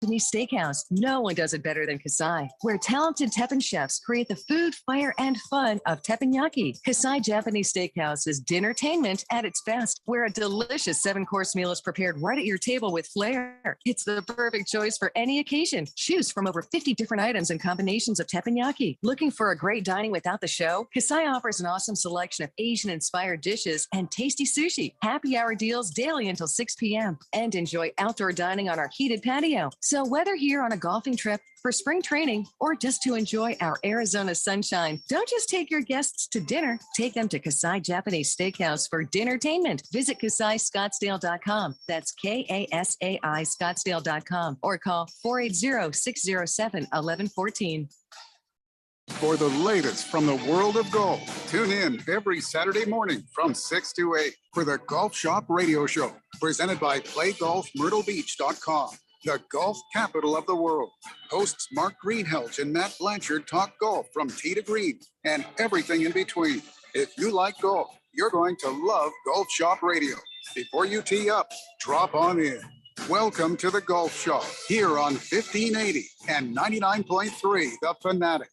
Japanese Steakhouse. No one does it better than Kasai, where talented Teppan chefs create the food, fire, and fun of teppanyaki. Kasai Japanese Steakhouse is dinnertainment at its best, where a delicious 7-course meal is prepared right at your table with flair. It's the perfect choice for any occasion. Choose from over 50 different items and combinations of teppanyaki. Looking for a great dining without the show? Kasai offers an awesome selection of Asian-inspired dishes and tasty sushi. Happy hour deals daily until 6 p.m. And enjoy outdoor dining on our heated patio. So whether here on a golfing trip, for spring training, or just to enjoy our Arizona sunshine, don't just take your guests to dinner. Take them to Kasai Japanese Steakhouse for dinnertainment. Visit KasaiScottsdale.com. That's KASAI Scottsdale.com or call 480-607-1114. For the latest from the world of golf, tune in every Saturday morning from 6 to 8 for the Golf Shop Radio Show, presented by PlayGolfMyrtleBeach.com. The golf capital of the world. Hosts Mark Greenhelch and Matt Blanchard talk golf from tee to green and everything in between. If you like golf, you're going to love Golf Shop Radio. Before you tee up, drop on in. Welcome to the Golf Shop here on 1580 and 99.3 The Fanatic.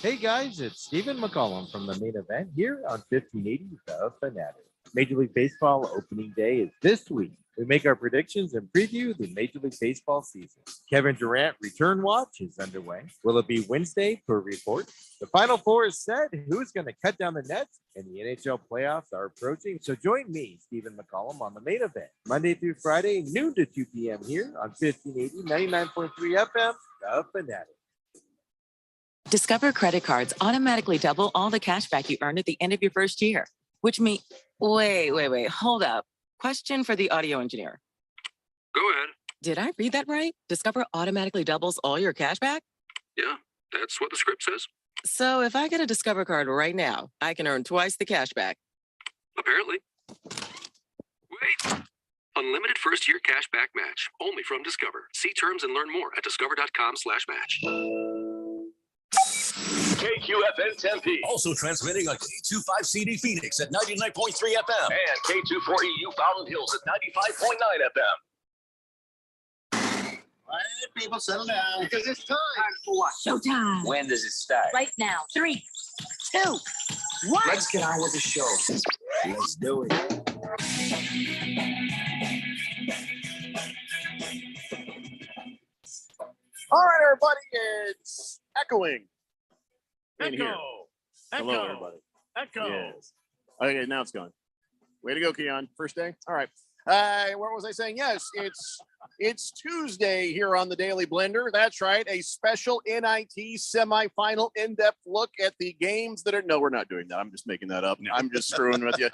Hey guys, it's Stephen McCollum from the main event here on 1580 The Fanatic. Major League Baseball opening day is this week. We make our predictions and preview the Major League Baseball season. Kevin Durant return watch is underway. Will it be Wednesday per report? The Final Four is set. Who's going to cut down the nets? And the NHL playoffs are approaching. So join me, Stephen McCollum, on the main event, Monday through Friday, noon to 2 p.m. here on 1580, 99.3 FM, The Fanatic. Discover credit cards automatically double all the cash back you earn at the end of your first year, which means, wait, hold up. Question for the audio engineer. Go ahead. Did I read that right? Discover automatically doubles all your cash back? Yeah, that's what the script says. So if I get a Discover card right now, I can earn twice the cash back. Apparently. Wait. Unlimited first-year cash back match. Only from Discover. See terms and learn more at discover.com/match. KQFN Tempe. Also transmitting on K25CD Phoenix at 99.3 FM. And K240U Fountain Hills at 95.9 FM. All right, people, settle down. Because it's time. Time for what? Showtime. When does it start? Right now. 3, 2, 1. Let's get on with the show. Let's do it. All right, everybody, it's echoing. Echo. Hello, everybody. Echo. Yes. Okay, now it's gone. Way to go, Keon. First day. All right. What was I saying? Yes, it's Tuesday here on the Daily Blender. That's right. A special NIT semifinal in-depth look at the games that are. No, we're not doing that. I'm just making that up. No. I'm just screwing with you.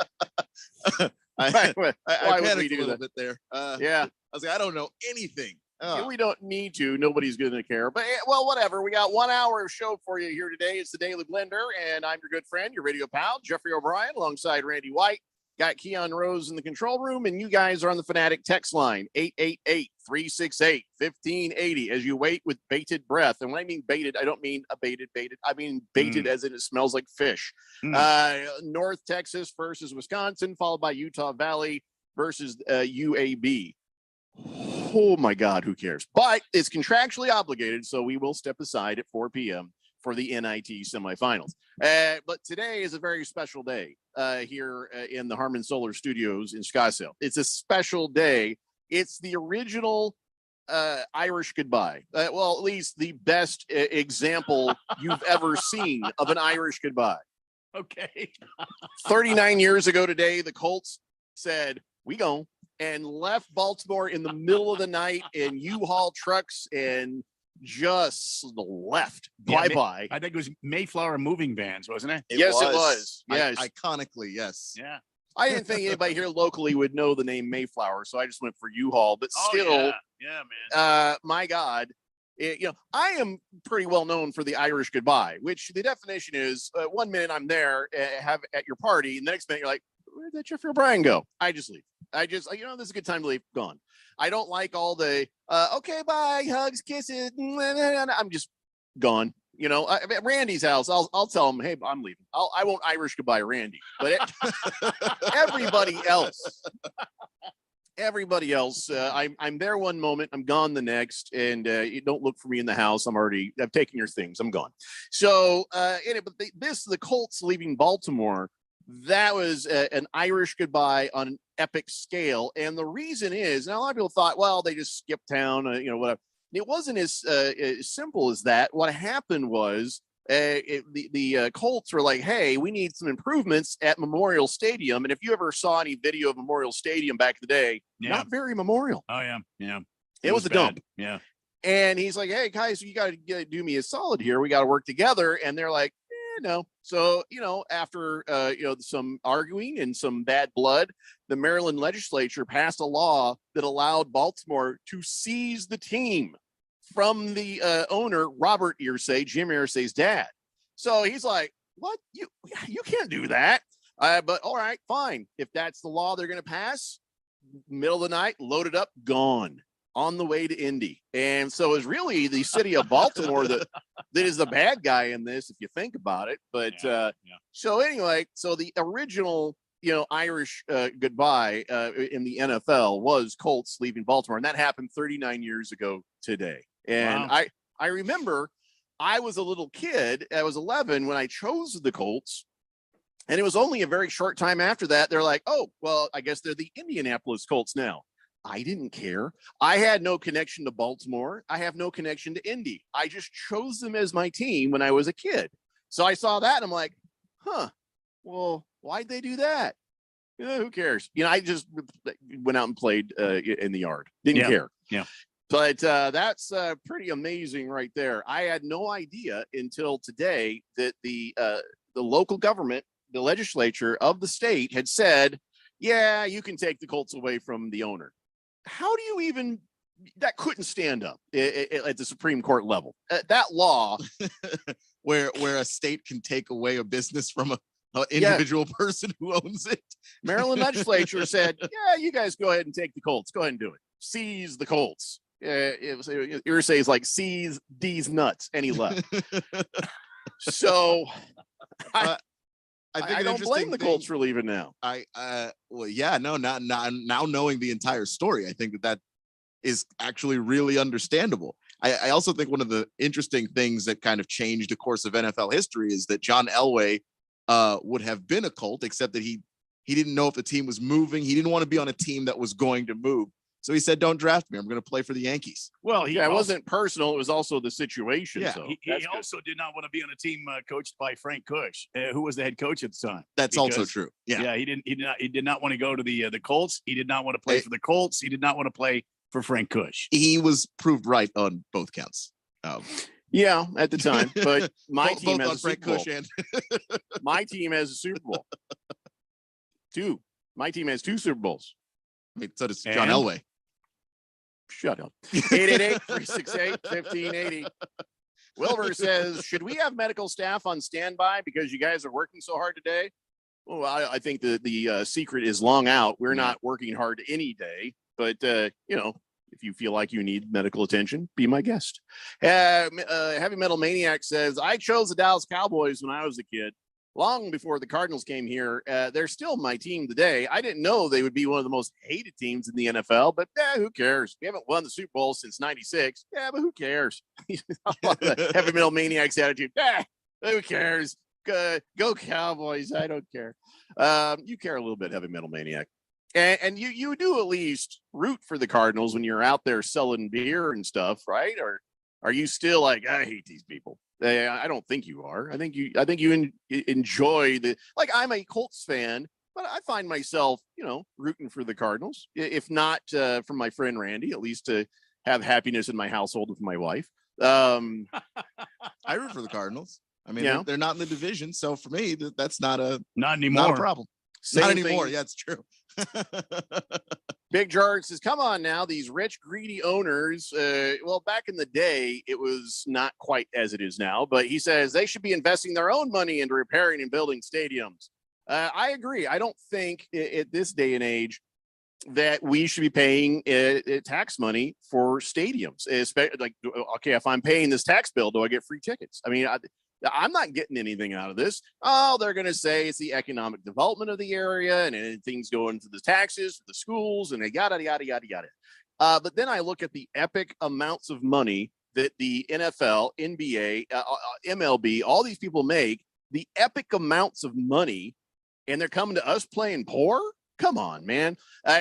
I Why would we do do that that? bit there. Yeah. I was like, I don't know anything. Yeah, we don't need to. Nobody's going to care. But, well, whatever. We got 1 hour of show for you here today. It's the Daily Blender, and I'm your good friend, your radio pal, Jeffrey O'Brien, alongside Randy White. Got Keon Rose in the control room, and you guys are on the Fanatic text line, 888-368-1580, as you wait with bated breath. And when I mean baited, I don't mean abated, baited. I mean baited as in it smells like fish. North Texas versus Wisconsin, followed by Utah Valley versus UAB. Oh my God, who cares? But it's contractually obligated, so we will step aside at 4 p.m. for the NIT semifinals. But today is a very special day here in the Harmon Solar Studios in Scottsdale. It's a special day. It's the original Irish goodbye. Well, at least the best example you've ever seen of an Irish goodbye. Okay. 39 years ago today, the Colts said, we go, and left Baltimore in the middle of the night in U-Haul trucks and just left. Bye-bye. I think it was Mayflower moving vans, wasn't it? Yes, it was. Yes. Iconically, yes. Yeah. I didn't think anybody here locally would know the name Mayflower, so I just went for U-Haul. But still, yeah, man. My God, I am pretty well known for the Irish goodbye, which the definition is 1 minute I'm there, have at your party, and the next minute you're like, where did Jeffrey O'Brien go? I just leave. This is a good time to leave. Gone. I don't like all the, okay, bye, hugs, kisses. I'm just gone. At Randy's house, I'll tell him, hey, I'm leaving. I won't Irish goodbye Randy, but everybody else. everybody else, I'm there one moment, I'm gone the next, and you don't look for me in the house. I've taken your things, I'm gone. So, the Colts leaving Baltimore, that was an Irish goodbye on an epic scale. And the reason is, now a lot of people thought, well, they just skipped town, whatever. It wasn't as simple as that. What happened was the Colts were like, hey, we need some improvements at Memorial Stadium. And if you ever saw any video of Memorial Stadium back in the day, not very memorial. Oh, yeah. Yeah. It was a bad. dump. Yeah. And he's like, hey, guys, you got to do me a solid here. We got to work together. And they're like, no. So, after, some arguing and some bad blood, the Maryland legislature passed a law that allowed Baltimore to seize the team from the owner, Robert Irsay, Jim Irsay's dad. So he's like, what? You can't do that. But all right, fine. If that's the law they're going to pass, middle of the night, loaded up, gone. On the way to Indy. And so it's really the city of Baltimore that is the bad guy in this, if you think about it. But so anyway, so the original, Irish goodbye in the NFL was Colts leaving Baltimore. And that happened 39 years ago today. And wow. I remember I was a little kid. I was 11 when I chose the Colts. And it was only a very short time after that. They're like, oh, well, I guess they're the Indianapolis Colts now. I didn't care. I had no connection to Baltimore. I have no connection to Indy. I just chose them as my team when I was a kid. So I saw that and I'm like, well, why'd they do that? Who cares? I just went out and played in the yard. Didn't care. Yeah. But that's pretty amazing right there. I had no idea until today that the local government, the legislature of the state had said, yeah, you can take the Colts away from the owner. How do you even, that couldn't stand up at the Supreme Court level. That law where a state can take away a business from an individual person who owns it. Maryland legislature said, yeah, you guys go ahead and take the Colts. Go ahead and do it. Seize the Colts. Irsay is like, seize these nuts. And he left. So I think I don't blame the Colts for leaving now. Now knowing the entire story, I think that is actually really understandable. I also think one of the interesting things that kind of changed the course of NFL history is that John Elway would have been a Colt, except that he didn't know if the team was moving. He didn't want to be on a team that was going to move. So he said, don't draft me. I'm going to play for the Yankees. Well, it wasn't personal. It was also the situation. Yeah. So he also did not want to be on a team coached by Frank Kush, who was the head coach at the time. That's also true. Yeah. He did not want to go to the Colts. He did not want to play for the Colts. He did not want to play for Frank Kush. He was proved right on both counts. Yeah, at the time, but my team both has on a Frank Super Bowl. Kush and My team has a Super Bowl. Two. My team has 2 Super Bowls. Wait, so does John Elway. Shut up. 888-368-1580. Wilbur says, should we have medical staff on standby because you guys are working so hard today? Well, I think the secret is long out. We're not working hard any day, but if you feel like you need medical attention, be my guest. Heavy Metal Maniac says, I chose the Dallas Cowboys when I was a kid. Long before the Cardinals came here, they're still my team today. I didn't know they would be one of the most hated teams in the NFL, but who cares? We haven't won the Super Bowl since '96. Yeah, but who cares? Heavy Metal Maniac's attitude. Who cares? Go Cowboys. I don't care. You care a little bit, Heavy Metal Maniac. And you do at least root for the Cardinals when you're out there selling beer and stuff, right? Or are you still like, I hate these people? I don't think you are. I think you enjoy I'm a Colts fan, but I find myself, rooting for the Cardinals. If not from my friend Randy, at least to have happiness in my household with my wife. I root for the Cardinals. I mean, they're not in the division, so for me, that's not anymore. Not a problem. Not anymore. Yeah, it's true. Big George says, come on now, these rich, greedy owners. Well, back in the day, it was not quite as it is now, but he says they should be investing their own money into repairing and building stadiums. I agree. I don't think at this day and age that we should be paying tax money for stadiums. Especially, okay, if I'm paying this tax bill, do I get free tickets? I mean, I'm not getting anything out of this. Oh, they're going to say it's the economic development of the area and things go into the taxes for the schools and they yada, yada, yada, yada. But then I look at the epic amounts of money that the NFL, NBA, MLB, all these people make, the epic amounts of money, and they're coming to us playing poor. Come on, man.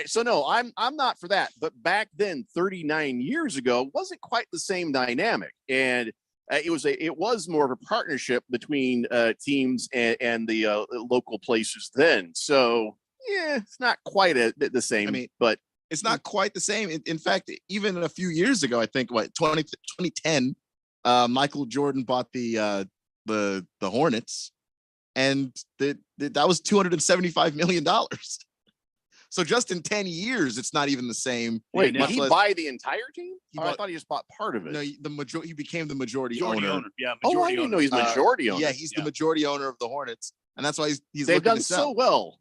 So no, I'm not for that. But back then, 39 years ago, wasn't quite the same dynamic, and it was more of a partnership between teams and the local places then. So yeah, it's not quite the same. I mean, but it's not quite the same. In fact, even a few years ago, I think 2010, Michael Jordan bought the Hornets, and that was $275 million. So just in 10 years, it's not even the same. Wait, did he buy the entire team? I thought he just bought part of it. No, he became the majority owner. Yeah, majority I didn't know he's majority owner. Yeah, he's the majority owner of the Hornets, and that's why he's they've looking done to sell. so well.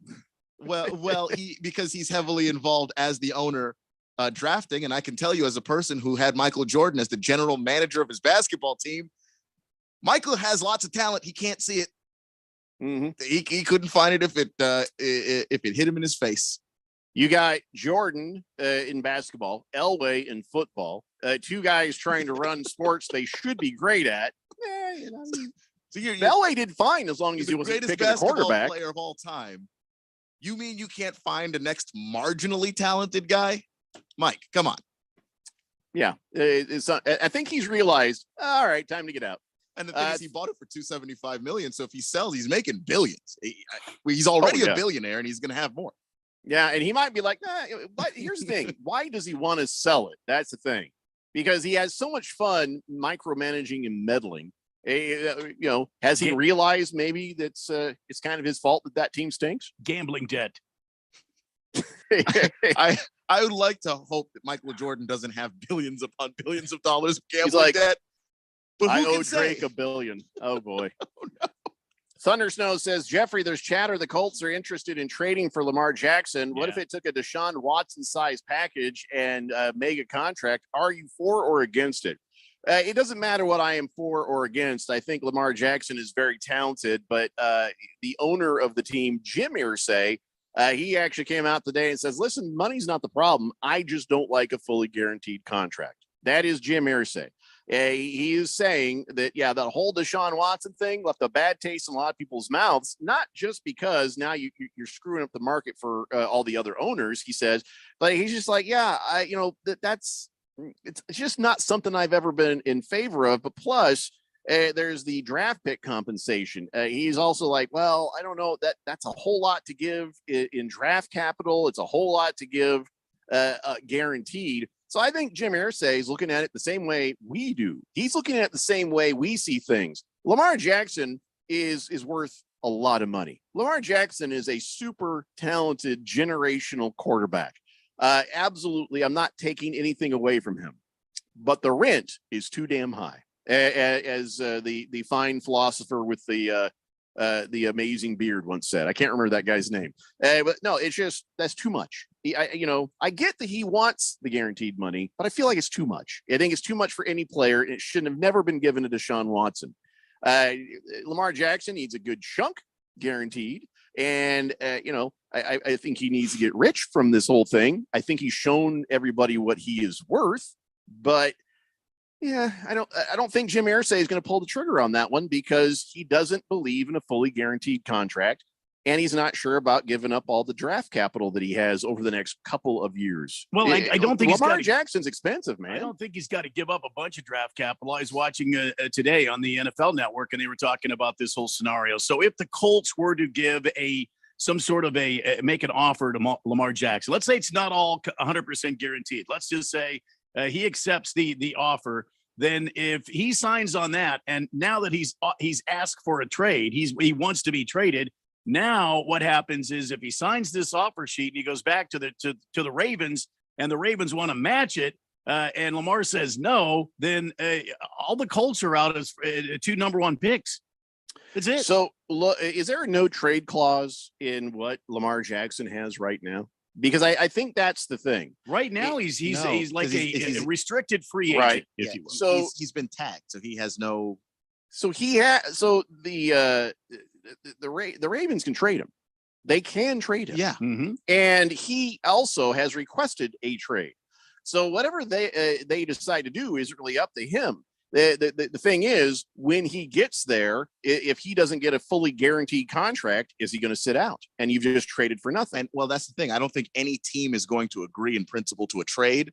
Well, because he's heavily involved as the owner drafting, and I can tell you, as a person who had Michael Jordan as the general manager of his basketball team, Michael has lots of talent. He can't see it. Mm-hmm. He couldn't find it if it hit him in his face. You got Jordan in basketball, Elway in football, two guys trying to run sports they should be great at. So Elway did fine as long as he was the greatest quarterback player of all time. You mean you can't find a next marginally talented guy? Mike, come on. Yeah, I think he's realized. All right, time to get out. And the thing is, he bought it for $275 million. So if he sells, he's making billions. He's already a billionaire, and he's going to have more. Yeah, and he might be like, but here's the thing. Why does he want to sell it? That's the thing. Because he has so much fun micromanaging and meddling. Has he realized maybe that's it's kind of his fault that team stinks? Gambling debt. I would like to hope that Michael Jordan doesn't have billions upon billions of dollars of gambling debt. But I owe Drake $1 billion. Oh boy. Oh, no. Thunder Snow says, Jeffrey, there's chatter the Colts are interested in trading for Lamar Jackson. What if it took a Deshaun Watson size package and mega contract? Are you for or against it? It doesn't matter what I am for or against. I think Lamar Jackson is very talented, but the owner of the team, Jim Irsay, he actually came out today and says, listen, money's not the problem. I just don't like a fully guaranteed contract. That is Jim Irsay. He is saying that, the whole Deshaun Watson thing left a bad taste in a lot of people's mouths, not just because now you're screwing up the market for all the other owners, he says, but he's just like, it's just not something I've ever been in favor of. But plus, there's the draft pick compensation. He's also like, well, I don't know, that's a whole lot to give in draft capital. It's a whole lot to give guaranteed. So I think Jim Irsay is looking at it the same way we do. He's looking at it the same way we see things. Lamar Jackson is worth a lot of money. Lamar Jackson is a super talented generational quarterback. Absolutely, I'm not taking anything away from him, but the rent is too damn high. As the fine philosopher with the amazing beard once said. I can't remember that guy's name, but no, it's just that's too much. I get that he wants the guaranteed money, but I feel like it's too much. I think it's too much for any player, and it shouldn't have never been given to Deshaun Watson. Lamar Jackson needs a good chunk guaranteed, and I think he needs to get rich from this whole thing. I think he's shown everybody what he is worth, but yeah, I don't think Jim Irsay is going to pull the trigger on that one because he doesn't believe in a fully guaranteed contract, and he's not sure about giving up all the draft capital that he has over the next couple of years. Well, I don't think Lamar Jackson's expensive, man. I don't think he's got to give up a bunch of draft capital. I was watching today on the NFL Network, and they were talking about this whole scenario. So if the Colts were to give some sort of make an offer to Lamar Jackson, let's say it's not all 100% guaranteed. Let's just say he accepts the offer. Then if he signs on that, and now that he's asked for a trade, he wants to be traded. Now what happens is if he signs this offer sheet and he goes back to the Ravens, and the Ravens want to match it, and Lamar says no, then all the Colts are out as 2 number 1 picks. That's it. So is there a no trade clause in what Lamar Jackson has right now? Because I think that's the thing. Right now, he's like a restricted free agent, right? if you will. So he's been tagged, so he has no So the Ravens can trade him. They can trade him. Yeah. Mm-hmm. And he also has requested a trade. So whatever they decide to do is really up to him. The thing is, when he gets there, if he doesn't get a fully guaranteed contract, is he going to sit out? And you've just traded for nothing. And well, that's the thing. I don't think any team is going to agree in principle to a trade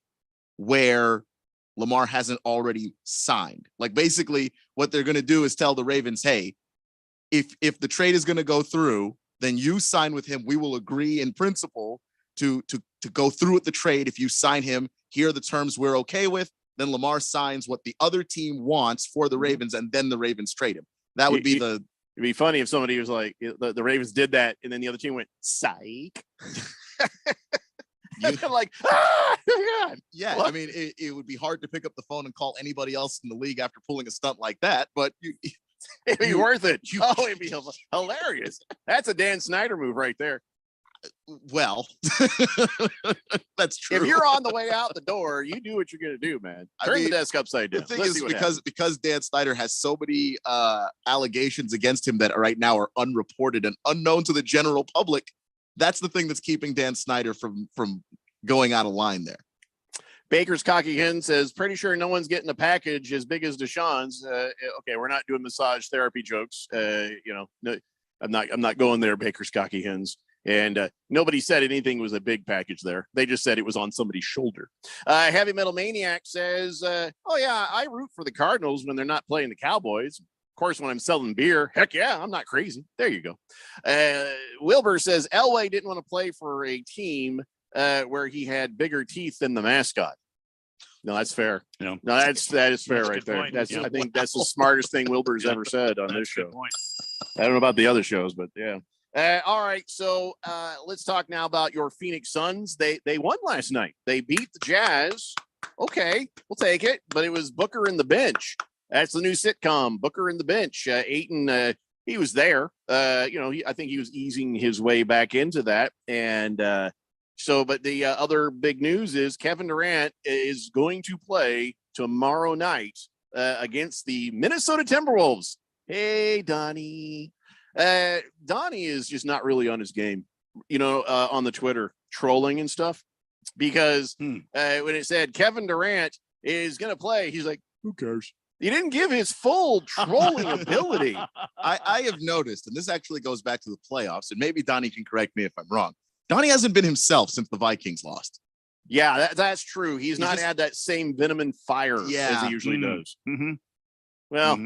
where Lamar hasn't already signed. Like basically what they're going to do is tell the Ravens, hey, if the trade is going to go through, then you sign with him. We will agree in principle to go through with the trade. If you sign him, here are the terms we're okay with. Then Lamar signs what the other team wants for the Ravens, and then the Ravens trade him. That would be It'd be funny if somebody was like, the Ravens did that, and then the other team went, psych. I'm like, God. Yeah, what? I mean, it would be hard to pick up the phone and call anybody else in the league after pulling a stunt like that, but it'd be worth it. It'd be hilarious. That's a Dan Snyder move right there. Well, that's true. If you're on the way out the door, you do what you're going to do, man. Turn the desk upside down. The thing is, because Dan Snyder has so many allegations against him that right now are unreported and unknown to the general public, that's the thing that's keeping Dan Snyder from going out of line there. Baker's Cocky Hen says, pretty sure no one's getting a package as big as Deshaun's. Okay, we're not doing massage therapy jokes. No, I'm not going there, Baker's Cocky Hens. And nobody said anything was a big package there. They just said it was on somebody's shoulder. Heavy Metal Maniac says, oh, yeah, I root for the Cardinals when they're not playing the Cowboys. Of course, when I'm selling beer, heck yeah, I'm not crazy. There you go. Wilbur says, Elway didn't want to play for a team where he had bigger teeth than the mascot. No, that's fair. No, that is fair right there. I think that's the smartest thing Wilbur's ever said on this show. I don't know about the other shows, but yeah. All right, so let's talk now about your Phoenix Suns. They won last night. They beat the Jazz. Okay, we'll take it. But it was Booker in the bench. That's the new sitcom, Booker in the bench. Ayton, he was there. I think he was easing his way back into that. And but the other big news is Kevin Durant is going to play tomorrow night against the Minnesota Timberwolves. Hey, Donnie. Donnie is just not really on his game, on the Twitter trolling and stuff, because when it said Kevin Durant is going to play, he's like, who cares? He didn't give his full trolling ability. I have noticed, and this actually goes back to the playoffs, and maybe Donnie can correct me if I'm wrong. Donnie hasn't been himself since the Vikings lost. Yeah, that's true. He's not had that same venom and fire as he usually does. Mm-hmm. Well,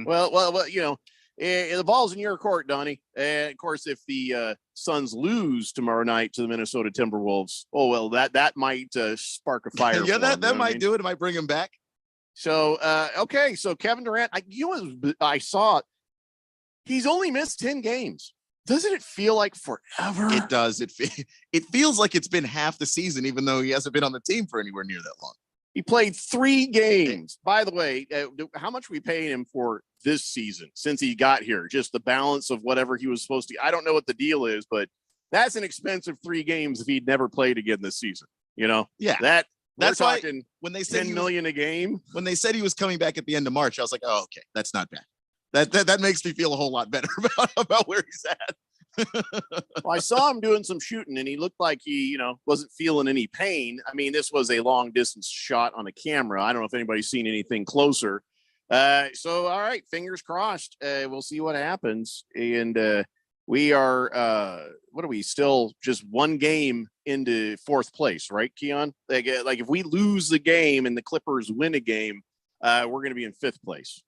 the ball's in your court, Donnie. And of course, if the Suns lose tomorrow night to the Minnesota Timberwolves, that might spark a fire. Yeah, that might do it. It might bring him back. So, okay. So Kevin Durant, I saw it. He's only missed 10 games. Doesn't it feel like forever? It does. It feels like it's been half the season, even though he hasn't been on the team for anywhere near that long. He played 3 games. By the way, how much are we paying him for this season since he got here? Just the balance of whatever he was supposed to. I don't know what the deal is, but that's an expensive 3 games if he'd never played again this season. Yeah, that's talking when they said $10 million a game. When they said he was coming back at the end of March, I was like, oh, okay, that's not bad. That makes me feel a whole lot better about where he's at. Well, I saw him doing some shooting, and he looked like he, wasn't feeling any pain. I mean, this was a long distance shot on a camera. I don't know if anybody's seen anything closer. So, all right, fingers crossed. We'll see what happens. And we are, what are we still just 1 game into 4th place, right, Keon? Like if we lose the game and the Clippers win a game, we're going to be in 5th place.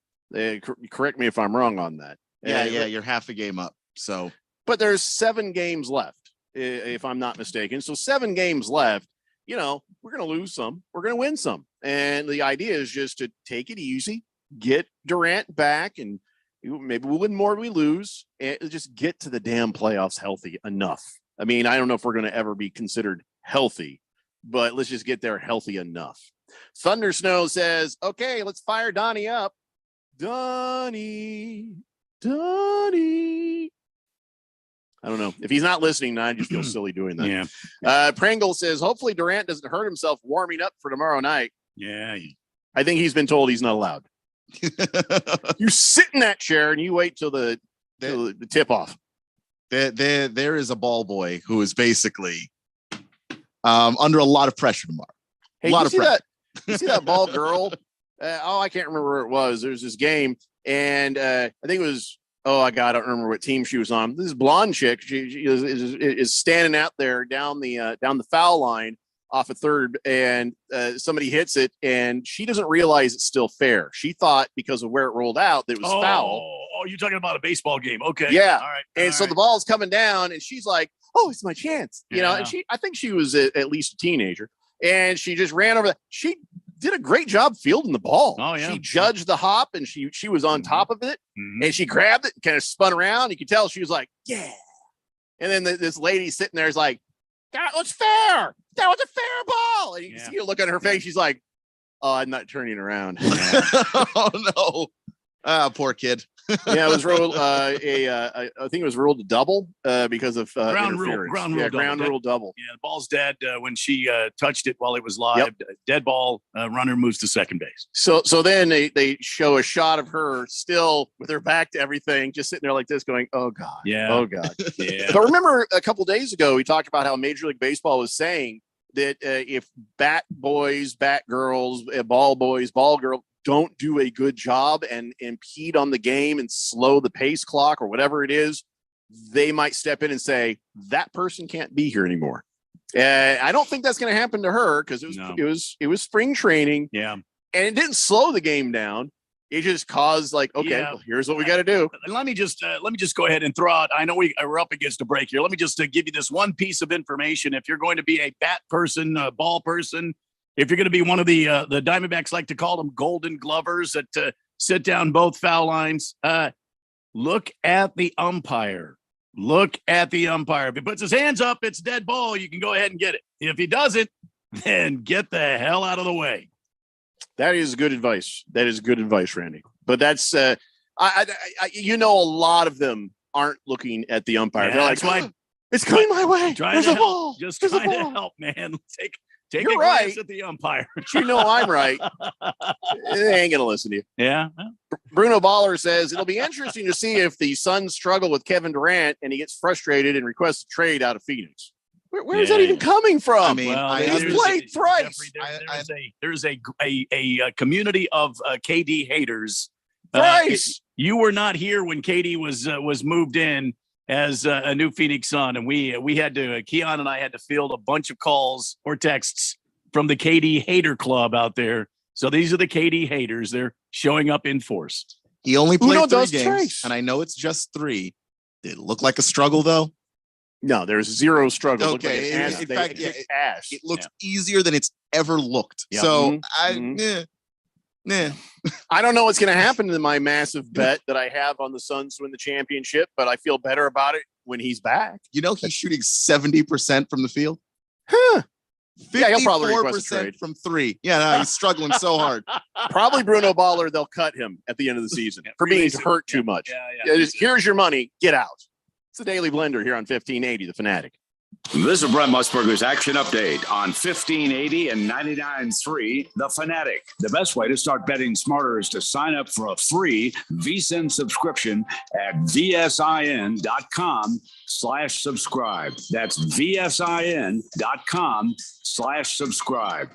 Correct me if I'm wrong on that. Yeah, you're half a game up. So, but there's 7 games left, if I'm not mistaken. So 7 games left. We're going to lose some, we're going to win some, and the idea is just to take it easy, get Durant back, and maybe we'll win more, we lose, and just get to the damn playoffs healthy enough. I mean, I don't know if we're going to ever be considered healthy, but let's just get there healthy enough. Thunder Snow says, okay, let's fire Donnie up. Donnie. I don't know if he's not listening now. I just feel silly doing that. Yeah. Pringle says, hopefully Durant doesn't hurt himself warming up for tomorrow night. Yeah. I think he's been told he's not allowed. You sit in that chair and you wait till the tip off. There is a ball boy who is basically under a lot of pressure tomorrow. Hey, a lot of pressure. You see that ball girl? I can't remember where it was. There's this game, and I think it was. I don't remember what team she was on. This blonde chick, she is standing out there down the foul line off a third, and somebody hits it, and she doesn't realize it's still fair. She thought because of where it rolled out that it was foul. Oh, you're talking about a baseball game. Okay. Yeah. All right. And so the ball's coming down, and she's like, "Oh, it's my chance." You know, and I think she was at least a teenager, and she just ran over. She did a great job fielding the ball. Oh, yeah. She judged the hop, and she was on top of it, and she grabbed it and kind of spun around. You could tell she was like, "Yeah." And then this lady sitting there is like, "That was fair. That was a fair ball." And you can see her look on her face. She's like, "Oh, I'm not turning around." Oh no. Poor kid. Yeah, it was ruled. I think it was ruled a double because of ground rule double. Yeah, the ball's dead when she touched it while it was live. Yep. Dead ball. Runner moves to second base. So then they show a shot of her still with her back to everything, just sitting there like this, going, "Oh God, oh God." Yeah. But remember, a couple days ago, we talked about how Major League Baseball was saying that if bat boys, bat girls, ball boys, ball girl don't do a good job and impede on the game and slow the pace clock or whatever it is, they might step in and say that person can't be here anymore. I don't think that's going to happen to her because it was spring training. Yeah, and it didn't slow the game down. It just caused well, here's what we got to do. Let me just go ahead and throw out. I know we're up against a break here. Let me just give you this one piece of information. If you're going to be a bat person, a ball person, if you're going to be one of the Diamondbacks like to call them golden glovers that sit down both foul lines, look at the umpire. Look at the umpire. If he puts his hands up, it's dead ball. You can go ahead and get it. If he doesn't, then get the hell out of the way. That is good advice. That is good advice, Randy. But that's a lot of them aren't looking at the umpire. Yeah, they're like, that's why it's coming my way. There's a ball. Just There's trying a to ball. help, man. Take You're a glance right. at the umpire. But you know I'm right. They ain't gonna listen to you. Yeah. Bruno Baller says it'll be interesting to see if the Suns struggle with Kevin Durant and he gets frustrated and requests a trade out of Phoenix. Where is that even coming from? I mean, he's played thrice. There's a community of KD haters. Thrice. You were not here when KD was moved in as a new Phoenix Sun, and we had to Keon and I had to field a bunch of calls or texts from the KD hater club out there. So these are the KD haters. They're showing up in force. He only played 3 games, and I know it's just 3. Did it look like a struggle though? No, there's zero struggle. Okay, in fact, it looks easier than it's ever looked. Yep. So I don't know what's going to happen to my massive bet that I have on the Suns to win the championship, but I feel better about it when he's back. You know, he's shooting 70% from the field. Huh. Yeah, he'll probably request a 54% trade. from 3. Yeah, no, he's struggling so hard. Probably Bruno Baller. They'll cut him at the end of the season for being hurt too much. Here's your money. Get out. It's the Daily Blender here on 1580, The Fanatic. This is Brent Musburger's Action Update on 1580 and 99.3 The Fanatic. The best way to start betting smarter is to sign up for a free VSiN subscription at vsin.com/subscribe. That's vsin.com/subscribe.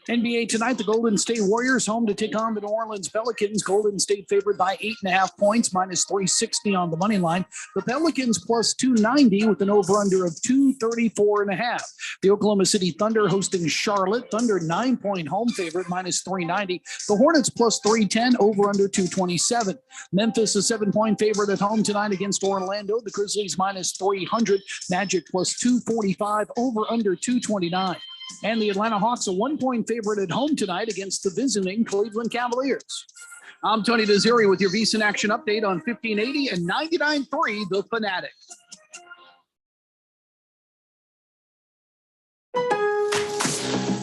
NBA tonight, the Golden State Warriors home to take on the New Orleans Pelicans. Golden State favored by 8.5 points, minus 360 on the money line. The Pelicans plus 290 with an over-under of 234.5. The Oklahoma City Thunder hosting Charlotte. Thunder 9-point home favorite, minus 390. The Hornets plus 310, over-under 227. Memphis a 7-point favorite at home tonight against Orlando. The Grizzlies minus 300. Magic plus 245, over-under 229. And the Atlanta Hawks a 1-point favorite at home tonight against the visiting Cleveland Cavaliers. I'm Tony Desiri with your VSiN Action Update on 1580 and 99.3 The Fanatic.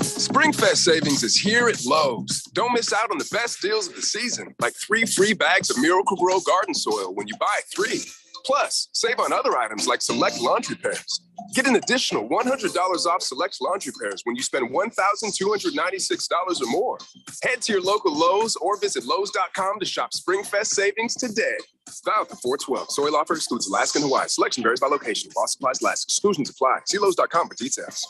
SpringFest savings is here at Lowe's. Don't miss out on the best deals of the season, like 3 free bags of Miracle-Gro garden soil when you buy 3. Plus, save on other items like select laundry pairs. Get an additional $100 off select laundry pairs when you spend $1,296 or more. Head to your local Lowe's or visit Lowe's.com to shop SpringFest savings today. Valid for 4/12. Soil offer excludes Alaska and Hawaii. Selection varies by location. While supplies last. Exclusions apply. See Lowe's.com for details.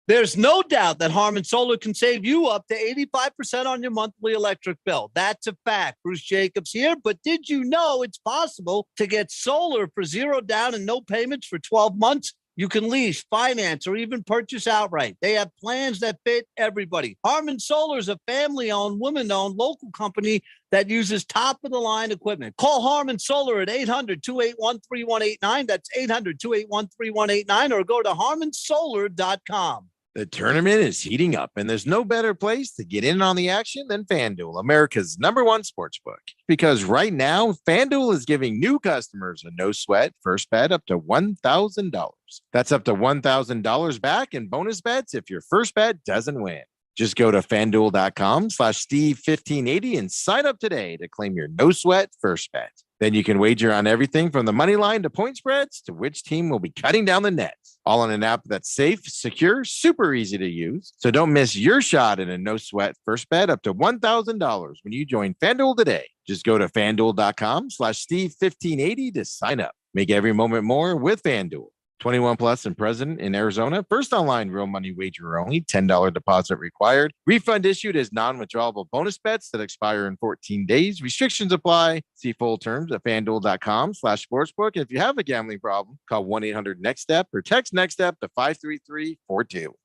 There's no doubt that Harman Solar can save you up to 85% on your monthly electric bill. That's a fact. Bruce Jacobs here. But did you know it's possible to get solar for $0 down and no payments for 12 months? You can lease, finance, or even purchase outright. They have plans that fit everybody. Harman Solar is a family-owned, woman-owned local company that uses top-of-the-line equipment. Call Harman Solar at 800-281-3189. That's 800-281-3189, or go to harmansolar.com. The tournament is heating up, and there's no better place to get in on the action than FanDuel, America's #1 sportsbook. Because right now, FanDuel is giving new customers a no-sweat first bet up to $1,000. That's up to $1,000 back in bonus bets if your first bet doesn't win. Just go to FanDuel.com/Steve1580 and sign up today to claim your no-sweat first bet. Then you can wager on everything from the money line to point spreads to which team will be cutting down the nets. All on an app that's safe, secure, super easy to use. So don't miss your shot at a no-sweat first bet up to $1,000 when you join FanDuel today. Just go to FanDuel.com/Steve1580 to sign up. Make every moment more with FanDuel. 21 plus and present in Arizona. First online real money wager only. $10 deposit required. Refund issued as non-withdrawable bonus bets that expire in 14 days. Restrictions apply. See full terms at FanDuel.com/sportsbook. If you have a gambling problem, call 1-800-NEXT-STEP or text NEXT STEP to 53342.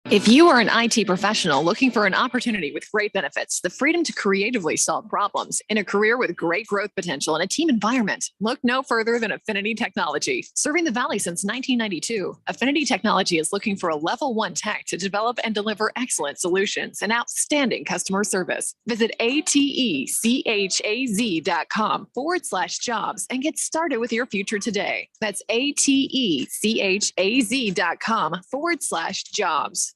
If you are an IT professional looking for an opportunity with great benefits, the freedom to creatively solve problems in a career with great growth potential and a team environment, look no further than Affinity Technology. Serving the Valley since 1992, Affinity Technology is looking for a level 1 tech to develop and deliver excellent solutions and outstanding customer service. Visit atechaz.com/jobs and get started with your future today. That's atechaz.com/jobs.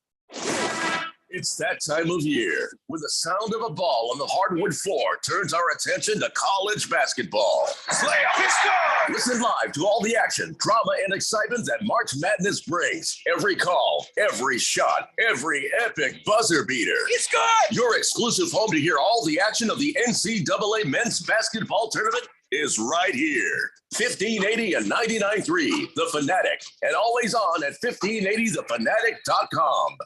It's that time of year when the sound of a ball on the hardwood floor turns our attention to college basketball. Layup is good! Listen live to all the action, drama, and excitement that March Madness brings. Every call, every shot, every epic buzzer beater. It's good! Your exclusive home to hear all the action of the NCAA men's basketball tournament is right here. 1580 and 99.3, The Fanatic, and always on at 1580thefanatic.com.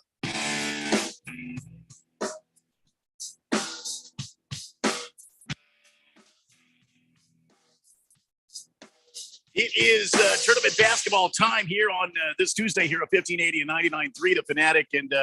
It is tournament basketball time here on this Tuesday here at 1580 and 99.3, The Fanatic. And,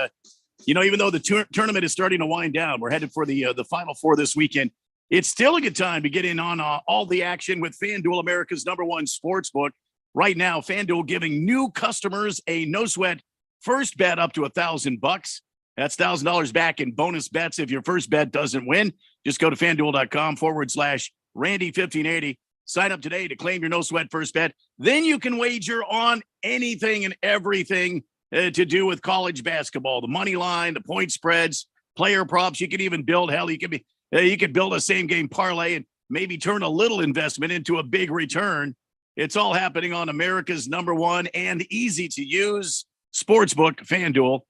even though the tournament is starting to wind down, we're headed for the Final Four this weekend. It's still a good time to get in on all the action with FanDuel, America's #1 sportsbook. Right now, FanDuel giving new customers a no-sweat first bet up to $1,000. That's $1,000 back in bonus bets if your first bet doesn't win. Just go to FanDuel.com/Randy1580. Sign up today to claim your no-sweat first bet. Then you can wager on anything and everything to do with college basketball. The money line, the point spreads, player props. You can even build, you could build a same-game parlay and maybe turn a little investment into a big return. It's all happening on America's #1 and easy-to-use sportsbook, FanDuel.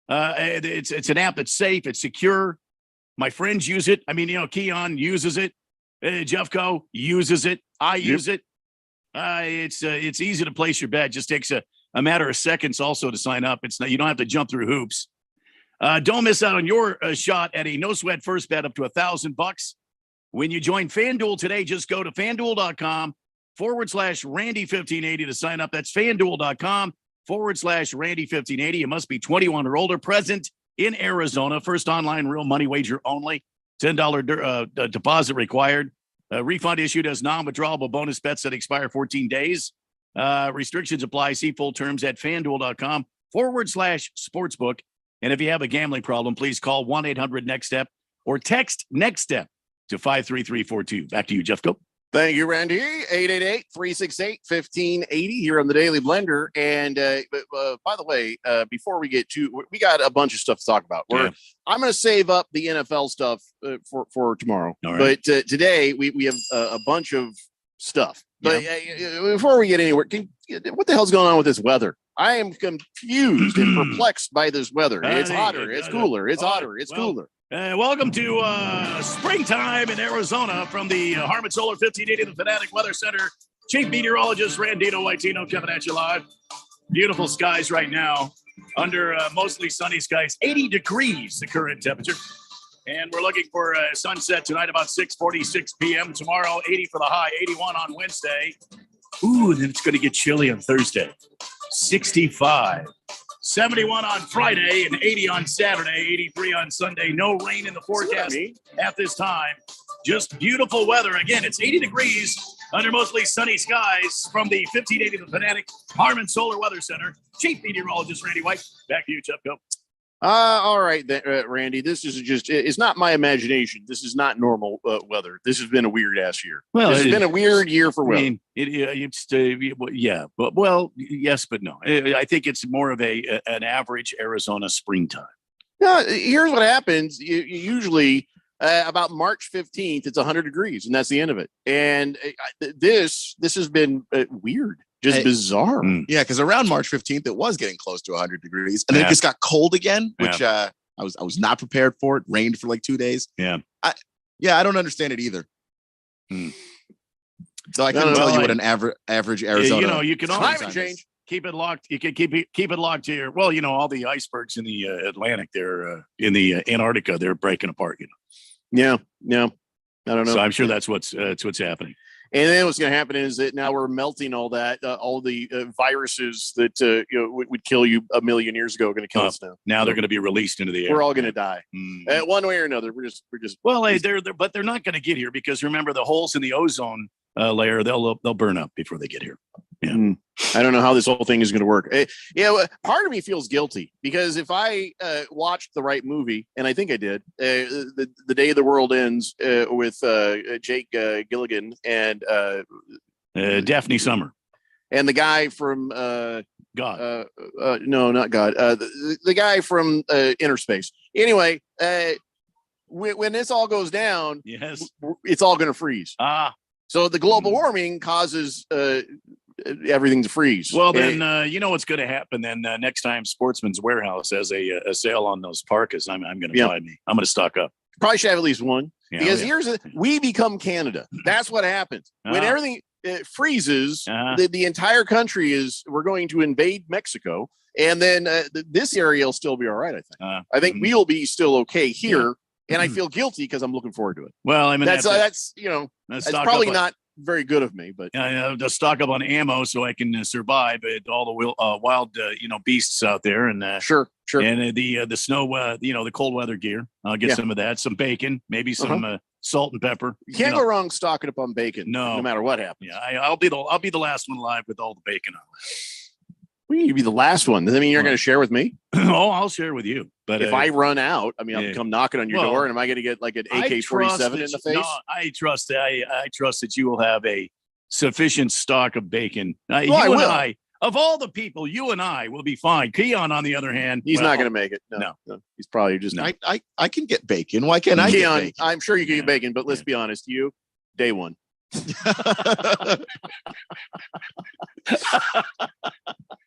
It's an app that's safe. It's secure. My friends use it. Keon uses it. Jeffco uses it. I use it. It's easy to place your bet. It just takes a matter of seconds also to sign up. You don't have to jump through hoops. Don't miss out on your shot at a no-sweat first bet up to $1,000. When you join FanDuel today, just go to FanDuel.com/Randy1580 to sign up. That's FanDuel.com/Randy1580. You must be 21 or older, present in Arizona. First online real money wager only. $10 deposit required. Refund issued as non-withdrawable bonus bets that expire 14 days. Restrictions apply. See full terms at FanDuel.com/sportsbook. And if you have a gambling problem, please call 1-800-NEXT-STEP or text NEXT STEP to 53342. Back to you, Jeff. Go. Thank you, Randy. 888-368-1580 here on the Daily Blender. And by the way, before we get to, we got a bunch of stuff to talk about. I'm going to save up the NFL stuff for tomorrow. Right. But today we have a bunch of stuff. But before we get anywhere, what the hell's going on with this weather? I am confused and perplexed by this weather. It's hotter. It's cooler. It's hotter. It's cooler. Welcome to springtime in Arizona from the Harman Solar 1580 the Fanatic Weather Center. Chief Meteorologist Randino Waitino coming at you live. Beautiful skies right now under mostly sunny skies. 80 degrees the current temperature. And we're looking for a sunset tonight about 6:46 p.m. Tomorrow, 80 for the high, 81 on Wednesday. Ooh, then it's going to get chilly on Thursday. 65. 71 on Friday and 80 on Saturday, 83 on Sunday. No rain in the forecast at this time. Just beautiful weather. Again, it's 80 degrees under mostly sunny skies from the 1580 The Fanatic Harman Solar Weather Center. Chief Meteorologist Randy White. Back to you, Chuck. Go. All right, Randy, this is it's not my imagination. This is not normal weather. This has been a weird ass year. Well, it's been a weird year for weather. Yes, but no. I think it's more of an average Arizona springtime. Yeah, here's what happens. You usually about March 15th, it's 100 degrees, and that's the end of it. And this has been weird. Just bizarre. Yeah, because around March 15th, it was getting close to 100 degrees. And then it just got cold again, which I was not prepared for. It rained for like 2 days. Yeah. I don't understand it either. So I couldn't tell you what an average Arizona. You can always climate change. Keep it locked. You can keep it locked here. Well, all the icebergs in the Atlantic, they're in the Antarctica, they're breaking apart. Yeah. I don't know. So I'm sure that's what's happening. And then what's going to happen is that now we're melting all the viruses that would kill you a million years ago are going to kill us now. Now they're going to be released into the air. We're all going to die one way or another. We're just. Well, but they're not going to get here because remember the holes in the ozone layer they'll burn up before they get here. Yeah. I don't know how this whole thing is going to work. Part of me feels guilty because if I watched the right movie, and I think I did, the Day the World Ends with Jake Gilligan and Daphne Summer, and the guy from God, no, not God, the guy from Inner Space. Anyway, when this all goes down, yes, it's all going to freeze. So the global warming causes everything to freeze. Well, then you know what's going to happen. Then next time Sportsman's Warehouse has a sale on those parkas, I'm going to buy me. I'm going to stock up. Probably should have at least one because we become Canada. That's what happens when everything freezes. The entire country we're going to invade Mexico, and then this area will still be all right. I think we'll be still okay here. And I feel guilty because I'm looking forward to it. Well, I mean, that's probably not very good of me, but to stock up on ammo so I can survive all the wild beasts out there, and sure, and the snow, the cold weather gear. I'll get some of that, some bacon, maybe some salt and pepper. You can't go wrong stocking up on bacon. No matter what happens. Yeah, I'll be the last one alive with all the bacon on it. Well, you'd be the last one. Does that mean you're going to share with me? Oh, I'll share with you. But if I run out, I'll come knocking on your door, and am I going to get like an AK-47 in the face? No, I trust that you will have a sufficient stock of bacon. Of all the people, you and I will be fine. Keon, on the other hand, he's not going to make it. No, he's probably just. No. I can get bacon. Why can't I get bacon? I'm sure you can get bacon, but let's be honest. You, day one.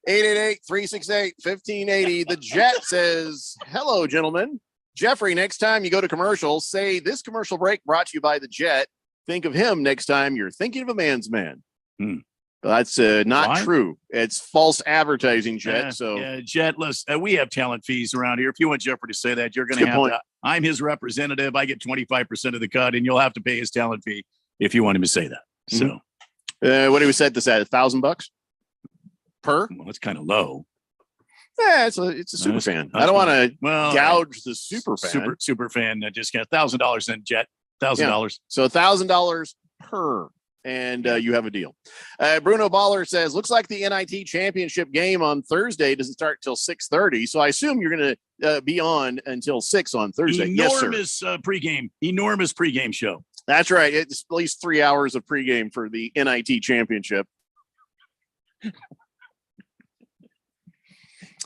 888-368-1580. The Jet says, hello, gentlemen. Jeffrey, next time you go to commercial, say this commercial break brought to you by the Jet. Think of him next time you're thinking of a man's man. That's not true. It's false advertising, Jet. Jet, we have talent fees around here. If you want Jeffrey to say that, you're going to have to. I'm his representative. I get 25% of the cut, and you'll have to pay his talent fee if you want him to say that. So, what do we set this at? $1,000 per? Well, it's kind of low. Yeah, it's a super fan. I don't want to gouge the super fan. Super fan just got $1,000 in Jet. $1,000. So $1,000 per. And you have a deal. Bruno Baller says, looks like the NIT championship game on Thursday doesn't start till 6:30. So I assume you're going to be on until 6 on Thursday. Enormous pregame show. That's right. It's at least 3 hours of pregame for the NIT championship.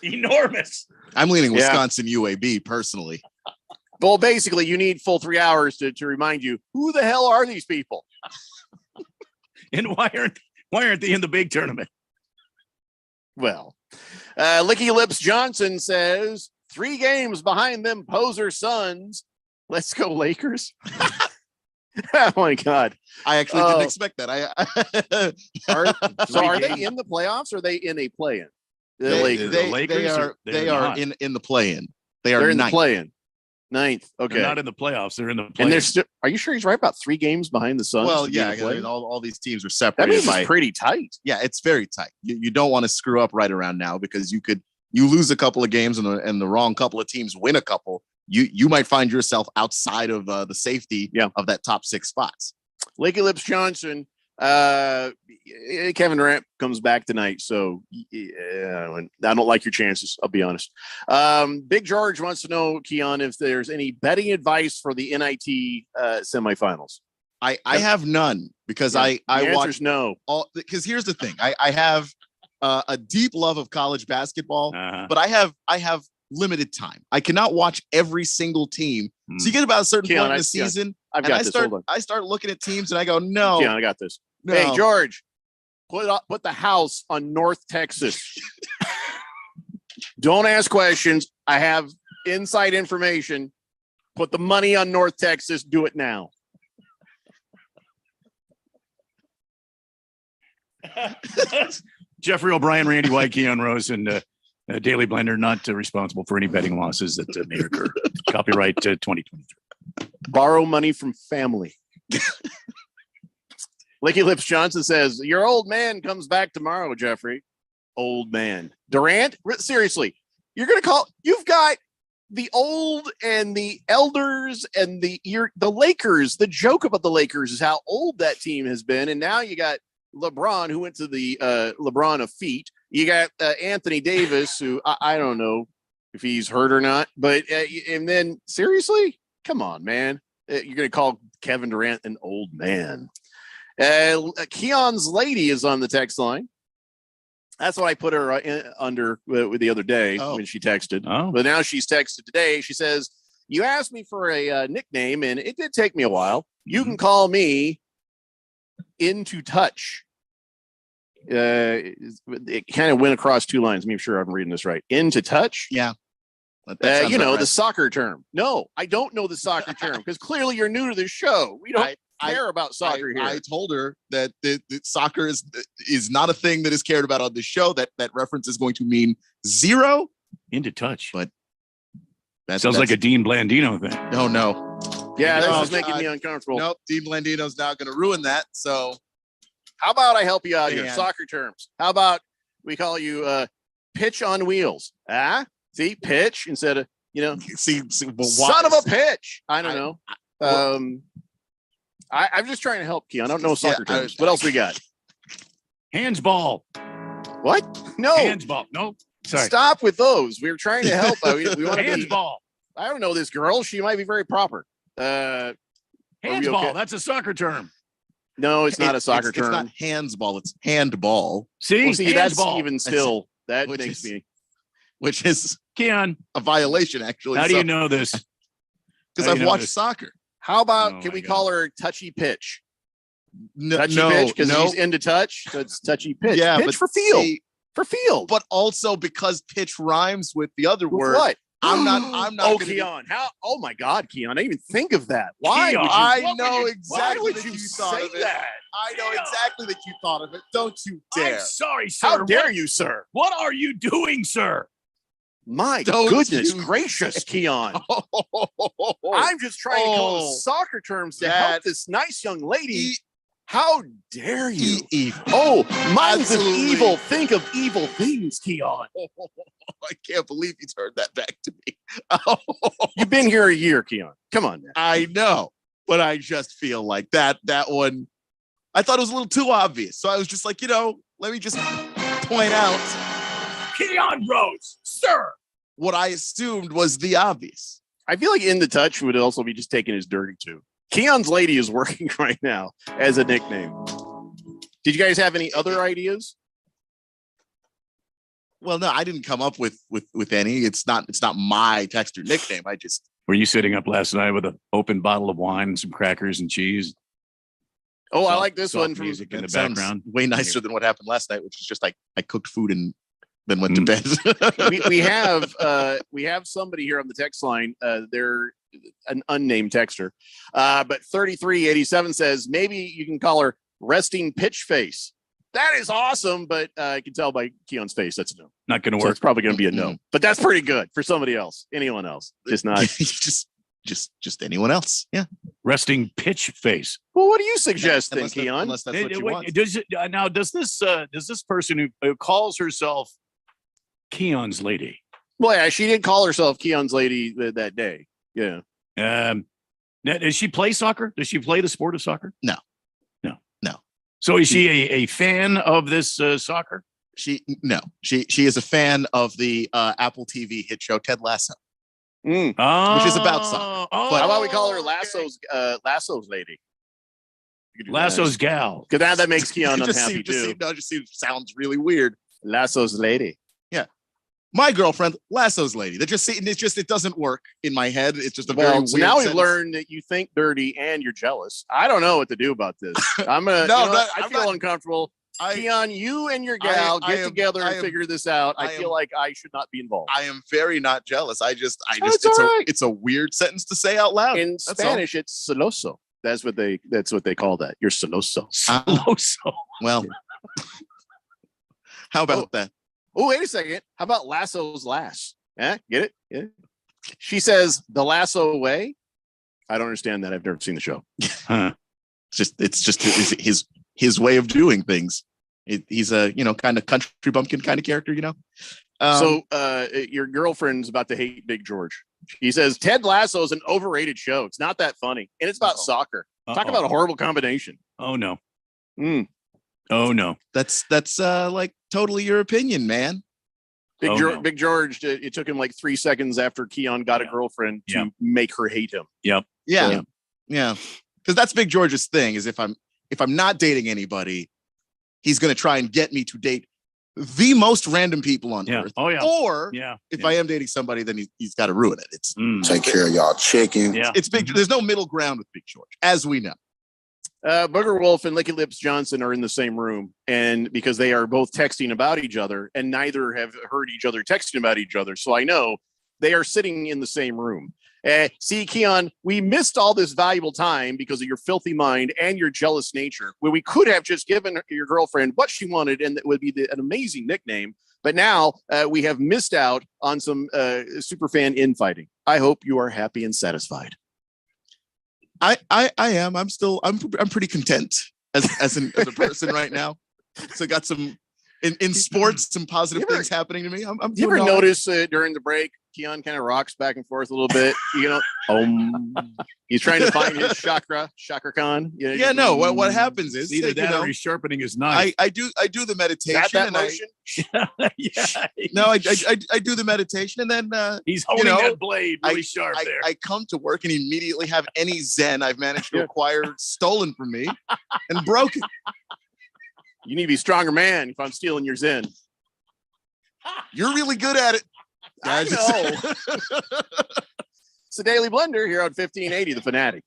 Enormous. I'm leaning Wisconsin UAB personally. Well, basically, you need full 3 hours to remind you, who the hell are these people? And why aren't they in the big tournament? Well, Licky Lips Johnson says 3 games behind them poser Suns. Let's go Lakers. Oh my God! I actually didn't expect that. Are they in the playoffs? Or are they in a play-in? They are in the play-in. They're in ninth. the play-in. 9th. Okay. They're not in the playoffs. They're in the play-in. And they're still. Are you sure he's right about 3 games behind the Suns? Well, yeah, all these teams are That separated. means it's pretty tight. Yeah, it's very tight. You don't want to screw up right around now, because you lose a couple of games and the wrong couple of teams win a couple. You might find yourself outside of the safety of that top 6 spots. Lakey Lips Johnson, Kevin Durant comes back tonight, so I don't like your chances. I'll be honest. Big George wants to know, Keon, if there's any betting advice for the NIT semifinals. I have none, because I watch no. Because here's the thing, I have a deep love of college basketball, but I have limited time. I cannot watch every single team. So you get about a certain point in the season, I've got this. I start looking at teams and I go, no. Yeah, I got this. No. Hey, George, put the house on North Texas. Don't ask questions. I have inside information. Put the money on North Texas. Do it now. Jeffrey O'Brien, Randy White, Keon Rose, and Daily Blender not responsible for any betting losses that may occur. Copyright 2023. Borrow money from family. Licky Lips Johnson says, your old man comes back tomorrow, Jeffrey. Old man. Durant? Seriously, you've got the old and the elders and the Lakers. The joke about the Lakers is how old that team has been. And now you got LeBron, who went to the LeBron of feet. You got Anthony Davis, who I don't know if he's hurt or not. But and then, seriously? Come on, man. You're going to call Kevin Durant an old man. Keon's lady is on the text line. That's what I put her under with the other day when she texted. But now she's texted today. She says, you asked me for a nickname, and it did take me a while. You can call me Into Touch. It kind of went across 2 lines. Make sure I'm reading this right. Into Touch? Yeah. The soccer term. No, I don't know the soccer term, because clearly you're new to this show. We don't care about soccer here. I told her that the soccer is not a thing that is cared about on this show. That reference is going to mean 0. Into Touch. But that sounds like a Dean Blandino thing. No. Yeah, this is making me uncomfortable. Nope, Dean Blandino's now going to ruin that. So how about I help you out here? Soccer terms. How about we call you pitch on wheels? See, pitch instead of, see son of a pitch. I don't know. I'm just trying to help, Keon. I don't know soccer terms. What else we got? Handsball. What? No. Handsball. No. Sorry. Stop with those. We were trying to help. We want to handsball. I don't know this girl. She might be very proper. Handsball. Okay? That's a soccer term. No, it's not a soccer term. It's not handsball. It's handball. See, that's even still. That makes me. Which is Keon a violation, actually. How do you know this? Because I've watched soccer. How about can we call her Touchy Pitch? Touchy Pitch, because he's into touch, so it's Touchy Pitch. Yeah, pitch but for field. For field. But also because pitch rhymes with the other word. What? I'm not. Oh, Keon! How? Oh my God, Keon! I didn't even think of that. Why? I know exactly. Why would you thought of it. that? I know exactly that you thought of it. Don't you dare! I'm sorry, sir. How dare you, sir? What are you doing, sir? My goodness gracious, Keon! I'm just trying to call soccer terms to help this nice young lady. How dare you? Oh, minds of evil think of evil things, Keon. I can't believe you turned that back to me. You've been here a year, Keon. Come on, man. I know, but I just feel like that one. I thought it was a little too obvious, so I was just like, let me just point out. Keon Rose, sir. What I assumed was the obvious. I feel like In the Touch would also be just taking his dirty too. Keon's lady is working right now as a nickname. Did you guys have any other ideas? Well, no, I didn't come up with any. It's not my texter nickname. Were you sitting up last night with an open bottle of wine and some crackers and cheese? Oh, I like this one from music in the Sounds background. way nicer than what happened last night, which is just like I cooked food and then went to bed. we have somebody here on the text line. They're an unnamed texter, but 3387 says maybe you can call her resting pitch face. That is awesome, but I can tell by Keon's face that's a no. Not going to So work. it's probably going to be a no, but that's pretty good for somebody else. Anyone else? Just not. just anyone else. Yeah. Resting pitch face. Well, what do you suggest then, Unless that- Keon? unless that's what you Wait, want. does this person who calls herself Keon's lady? Well, yeah, she did call herself Keon's lady that day. Yeah. Now, does she play soccer? Does she play the sport of soccer? No. So is she a fan of this soccer? She is a fan of the Apple TV hit show Ted Lasso, which is about soccer. How about we call her Lasso's lady? Lasso's gal. Because that makes Keon It unhappy too. just sounds really weird. Lasso's lady. Yeah. My girlfriend, Lasso's lady. It doesn't work in my head. It's just a very Well, weird so now we've sentence. learned that you think dirty and you're jealous. I don't know what to do about this. I'm gonna. I feel uncomfortable. Keon, you and your gal get together and figure this out. I feel like I should not be involved. I am very not jealous. That's all right. It's a weird sentence to say out loud. In That's Spanish, it's celoso. That's what they call that. You're celoso. Celoso. Well, how about that? Oh, wait a second. How about Lasso's lass? Yeah, get it? Yeah. She says the Lasso way. I don't understand that. I've never seen the show. It's just his way of doing things. He's a kind of country bumpkin kind of character, So your girlfriend's about to hate Big George. He says Ted Lasso is an overrated show. It's not that funny, and it's about soccer. Talk about a horrible combination. Oh no. Oh no. That's like totally your opinion, man. Big George. It took him like 3 seconds after Keon got a girlfriend to make her hate him. Yep. Yeah. Because that's Big George's thing. Is if I'm not dating anybody, he's going to try and get me to date the most random people on earth. Oh yeah. Or if I am dating somebody, then he's got to ruin it. It's take care of y'all chicken. Yeah. It's big. There's no middle ground with Big George, as we know. Booger Wolf and Licky Lips Johnson are in the same room, and because they are both texting about each other, and neither have heard each other texting about each other, so I know they are sitting in the same room. See, Keon, we missed all this valuable time because of your filthy mind and your jealous nature, where we could have just given your girlfriend what she wanted, and it would be an amazing nickname. But now we have missed out on some super fan infighting. I hope you are happy and satisfied. I am. I'm pretty content as a person right now. So got some in sports, some positive things happening to me. I'm You ever doing all right. notice during the break, Keon kind of rocks back and forth a little bit? He's trying to find his chakra con. Yeah, no. What happens is either that or he's sharpening his knife. I do the meditation. That and motion? I do the meditation, and then he's holding that blade really sharp there. I come to work and immediately have any Zen I've managed to acquire stolen from me and broken. You need to be a stronger man if I'm stealing your Zen. You're really good at it. I know. It's the Daily Blender here on 1580, The Fanatic.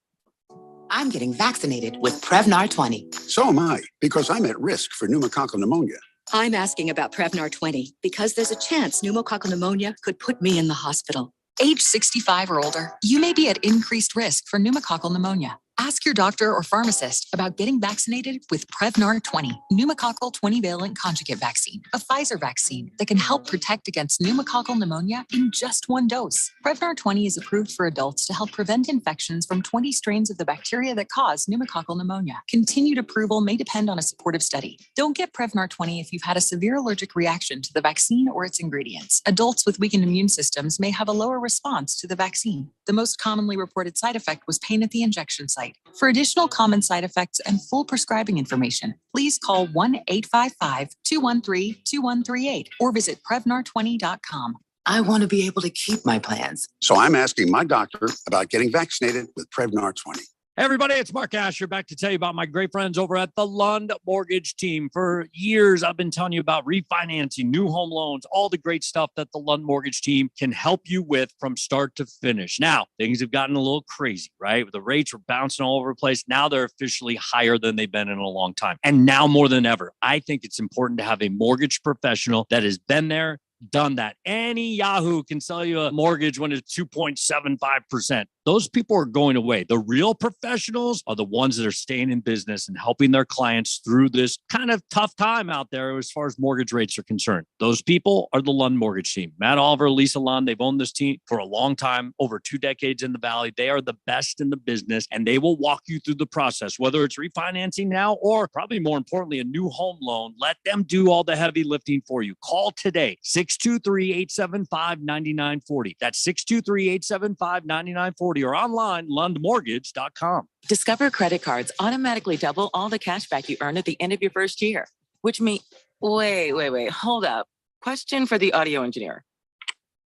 I'm getting vaccinated with Prevnar 20. So am I, because I'm at risk for pneumococcal pneumonia. I'm asking about Prevnar 20 because there's a chance pneumococcal pneumonia could put me in the hospital. Age 65 or older, you may be at increased risk for pneumococcal pneumonia. Ask your doctor or pharmacist about getting vaccinated with Prevnar 20, pneumococcal 20-valent conjugate vaccine, a Pfizer vaccine that can help protect against pneumococcal pneumonia in just one dose. Prevnar 20 is approved for adults to help prevent infections from 20 strains of the bacteria that cause pneumococcal pneumonia. Continued approval may depend on a supportive study. Don't get Prevnar 20 if you've had a severe allergic reaction to the vaccine or its ingredients. Adults with weakened immune systems may have a lower response to the vaccine. The most commonly reported side effect was pain at the injection site. For additional common side effects and full prescribing information, please call 1-855-213-2138 or visit Prevnar20.com. I want to be able to keep my plans. So I'm asking my doctor about getting vaccinated with Prevnar 20. Hey everybody, it's Mark Asher back to tell you about my great friends over at the Lund Mortgage Team. For years, I've been telling you about refinancing, new home loans, all the great stuff that the Lund Mortgage Team can help you with from start to finish. Now, things have gotten a little crazy, right? The rates are bouncing all over the place. Now they're officially higher than they've been in a long time. And now more than ever, I think it's important to have a mortgage professional that has been there, done that. Any Yahoo can sell you a mortgage when it's 2.75%. Those people are going away. The real professionals are the ones that are staying in business and helping their clients through this kind of tough time out there as far as mortgage rates are concerned. Those people are the Lund Mortgage Team. Matt Oliver, Lisa Lund, they've owned this team for a long time, over 2 decades in the Valley. They are the best in the business, and they will walk you through the process, whether it's refinancing now or probably more importantly, a new home loan. Let them do all the heavy lifting for you. Call today, 623-875-9940. That's 623-875-9940. or online, lundmortgage.com. Discover credit cards automatically double all the cash back you earn at the end of your first year, which means, wait, hold up. Question for the audio engineer.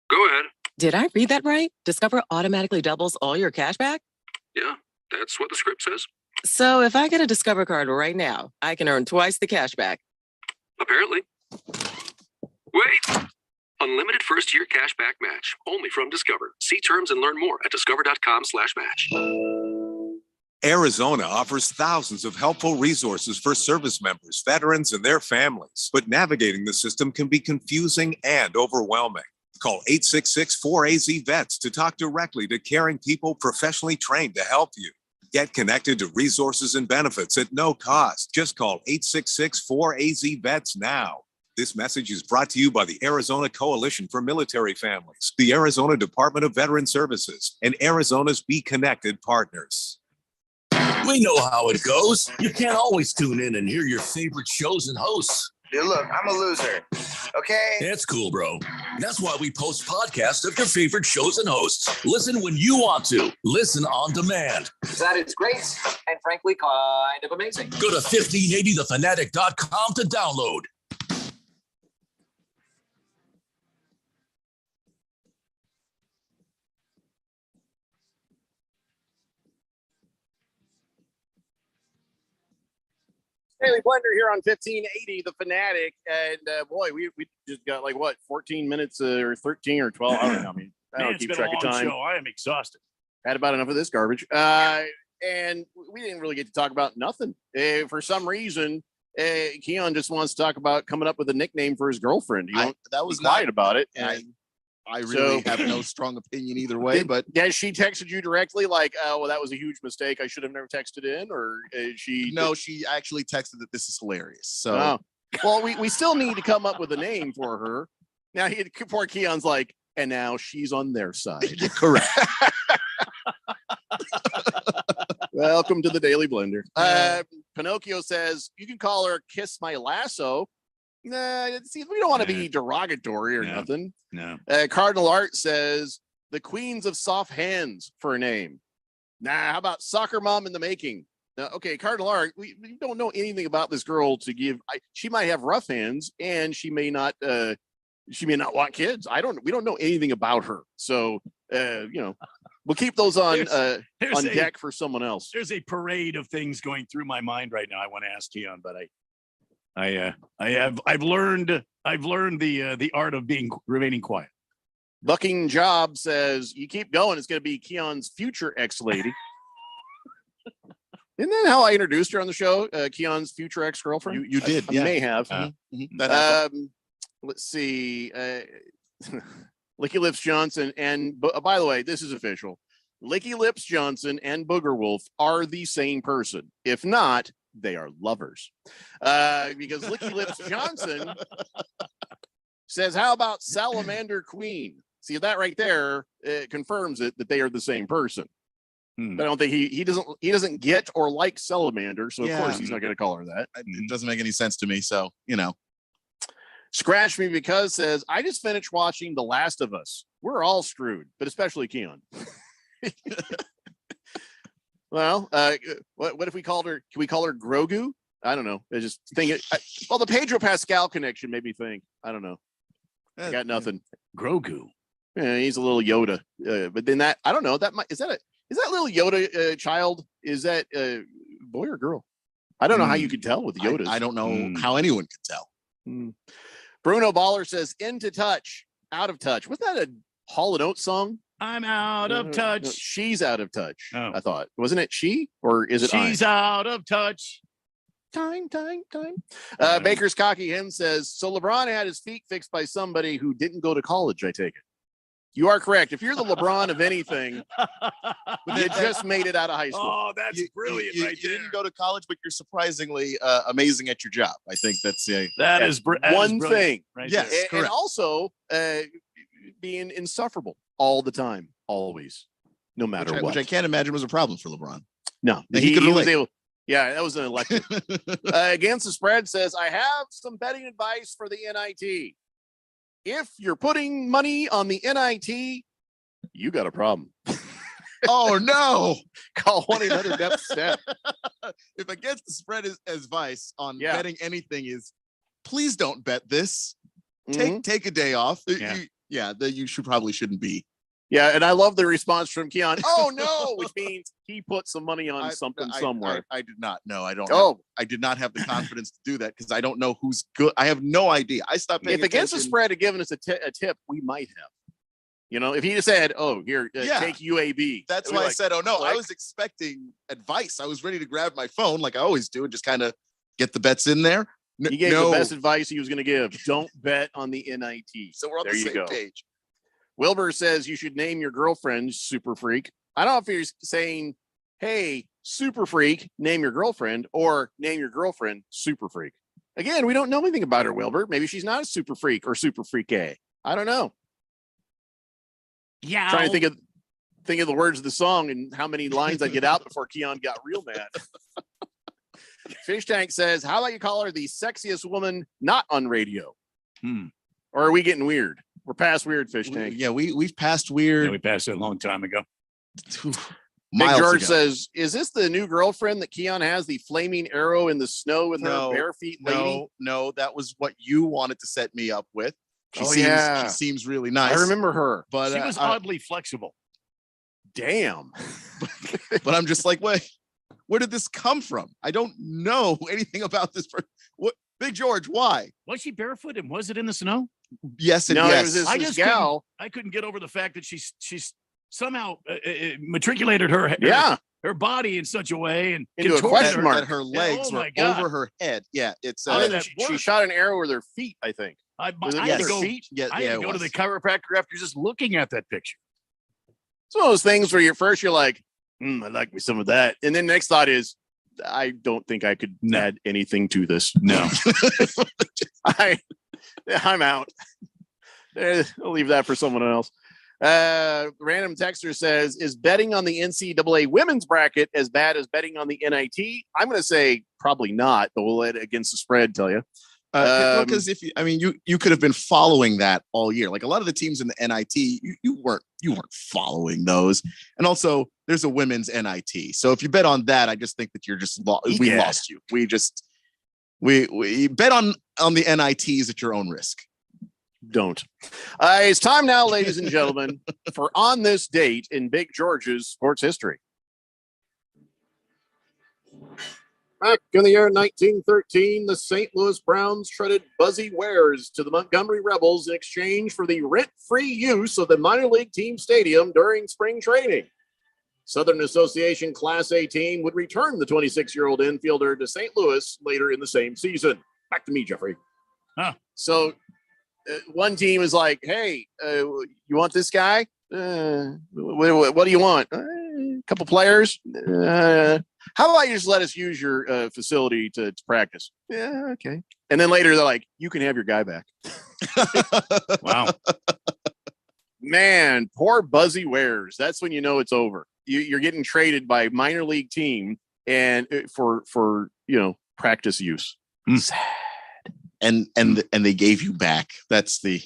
Go ahead. Did I read that right? Discover automatically doubles all your cash back? Yeah, that's what the script says. So if I get a Discover card right now, I can earn twice the cash back. Apparently. Wait! Unlimited first-year cash back match, only from Discover. See terms and learn more at discover.com/match. Arizona offers thousands of helpful resources for service members, veterans, and their families. But navigating the system can be confusing and overwhelming. Call 866-4AZ-VETS to talk directly to caring people professionally trained to help you. Get connected to resources and benefits at no cost. Just call 866-4AZ-VETS now. This message is brought to you by the Arizona Coalition for Military Families, the Arizona Department of Veteran Services, and Arizona's Be Connected partners. We know how it goes. You can't always tune in and hear your favorite shows and hosts. Dude, look, I'm a loser. Okay? It's cool, bro. That's why we post podcasts of your favorite shows and hosts. Listen when you want to. Listen on demand. That is great and frankly kind of amazing. Go to 1580thefanatic.com to download. Daily Blender here on 1580 The Fanatic, and boy, we just got like what 14 minutes or 13 or 12. I don't know. I don't keep track of time. Show. I am exhausted. Had about enough of this garbage, and we didn't really get to talk about nothing. For some reason, Keon just wants to talk about coming up with a nickname for his girlfriend. That was quiet about it. I really have no strong opinion either way, but she texted you directly like, oh, well, that was a huge mistake. I should have never texted in, or she actually texted that this is hilarious. So, well, we still need to come up with a name for her. Now, poor Keon's like, and now she's on their side. Correct. Welcome to the Daily Blender. Pinocchio says, you can call her Kiss My Lasso. Nah, see, we don't want to be derogatory or nothing. No. Cardinal Art says the Queens of Soft Hands for a name. Nah, how about Soccer Mom in the Making? Okay, Cardinal Art, we don't know anything about this girl to give. She might have rough hands, and she may not want kids. We don't know anything about her. So we'll keep those on deck for someone else. There's a parade of things going through my mind right now. I want to ask Keon, but I've learned the art of remaining quiet. Bucking Job says, you keep going, it's going to be Keon's future ex-lady. Isn't that how I introduced her on the show? Keon's future ex-girlfriend? You did. I may have. Let's see. Licky Lips Johnson and by the way, this is official. Licky Lips Johnson and Booger Wolf are the same person. If not, they are lovers. Because Licky Lips Johnson says, how about Salamander Queen? See, that right there confirms it that they are the same person. But I don't think he doesn't get or like Salamander, so of course he's not going to call her that. It doesn't make any sense to me. So Scratch Me Because says, I just finished watching The Last of Us. We're all screwed, but especially Keon. Well, what if we called her? Can we call her Grogu? I don't know. I just think it. Well, the Pedro Pascal connection made me think. I don't know. I got nothing. Grogu. Yeah, he's a little Yoda. But then I don't know. Is Is that little Yoda child? Is that boy or girl? I don't know how you could tell with Yodas. I don't know how anyone could tell. Bruno Baller says, "Into touch, out of touch." Wasn't that a Hall & Oates song? I'm out of touch. No, she's out of touch. Oh. I thought. Wasn't it she? Or is it She's out of touch. Time. Baker's Cocky Hen says, so LeBron had his feet fixed by somebody who didn't go to college, I take it. You are correct. If you're the LeBron of anything, you just made it out of high school. Oh, that's brilliant right You there. didn't go to college, but you're surprisingly amazing at your job. I think that's That is one brilliant thing. right Yes, there. And correct. also being insufferable all the time, always, no matter what. Which I can't imagine was a problem for LeBron. No, And he could was relate. able. Yeah, that was an elective. Against the Spread says, I have some betting advice for the NIT. If you're putting money on the NIT, you got a problem. Oh no! Call 1-800-NEP-STEP. If Against the Spread is advice on Yeah. betting anything is, please don't bet this. Mhm. Take a day off. Yeah. You probably shouldn't be. Yeah, and I love the response from Keon. Oh no, which means he put some money on something somewhere. I did not. No, I don't. Oh. I did not have the confidence to do that because I don't know who's good. I have no idea. I stopped paying If Against the attention. Spread had given us a tip, we might have. You know, if he just said, "Oh, here, Yeah. take UAB," That's we'd why be I like, said, "Oh no!" I click. was expecting advice. I was ready to grab my phone like I always do and just kind of get the bets in there. He gave the best advice he was going to give. Don't bet on the NIT. So we're on There the you same go. page. Wilbur says you should name your girlfriend Super Freak. I don't know if you're saying, hey, Super Freak, name your girlfriend, or name your girlfriend Super Freak. Again, we don't know anything about her, Wilbur. Maybe she's not a Super Freak or Super Freak A. I don't know. Yeah. Trying to think of the words of the song and how many lines I get out before Keon got real mad. Fish Tank says, how about you call her the sexiest woman not on radio? Or are we getting weird? We're past weird, Fish Tank. Yeah, we've passed weird. Yeah, we passed it a long time ago. Big miles George ago. says, is this the new girlfriend that Keon has, the flaming arrow in the snow with her bare feet lady? No, that was what you wanted to set me up with. She Oh, seems really nice. I remember her. But She was oddly flexible. Damn. but I'm just like, wait, where did this come from? I don't know anything about this person. What, Big George? Why? Was she barefoot and was it in the snow? Yes and No, it yes. was this I just gal. I couldn't get over the fact that she's somehow matriculated her Yeah. her body in such a way and Into a contorted question her. mark. that her legs oh were my God. over her head. Yeah, it's How did that She work? shot an arrow with her feet, I think. I Was it had to with her go. feet? Yeah, I had to it go to the was. chiropractor after just looking at that picture. It's one of those things where you're like, I like me some of that. And then next thought is, I don't think I could add anything to this. No. I'm out. I'll leave that for someone else. Random texter says, is betting on the NCAA women's bracket as bad as betting on the NIT? I'm going to say probably not, but we'll let Against the Spread tell you. Because you could have been following that all year. Like a lot of the teams in the NIT, you weren't following those. And also, there's a women's NIT. So if you bet on that, I just think that you're just we lost you. We bet on the NITs at your own risk. Don't. It's time now, ladies and gentlemen, for On This Date in Big George's sports history. Back in the year 1913, the St. Louis Browns traded Buzzy Wares to the Montgomery Rebels in exchange for the rent-free use of the minor league team stadium during spring training. Southern Association Class A team would return the 26-year-old infielder to St. Louis later in the same season. Back to me, Jeffrey. Huh. So one team is like, hey, you want this guy? What do you want? A couple players? How about you just let us use your facility to practice? Yeah, okay. And then later they're like, you can have your guy back. Wow. Man, poor Buzzy Wares. That's when you know it's over. You're getting traded by a minor league team and for practice use. Sad. And they gave you back. That's the.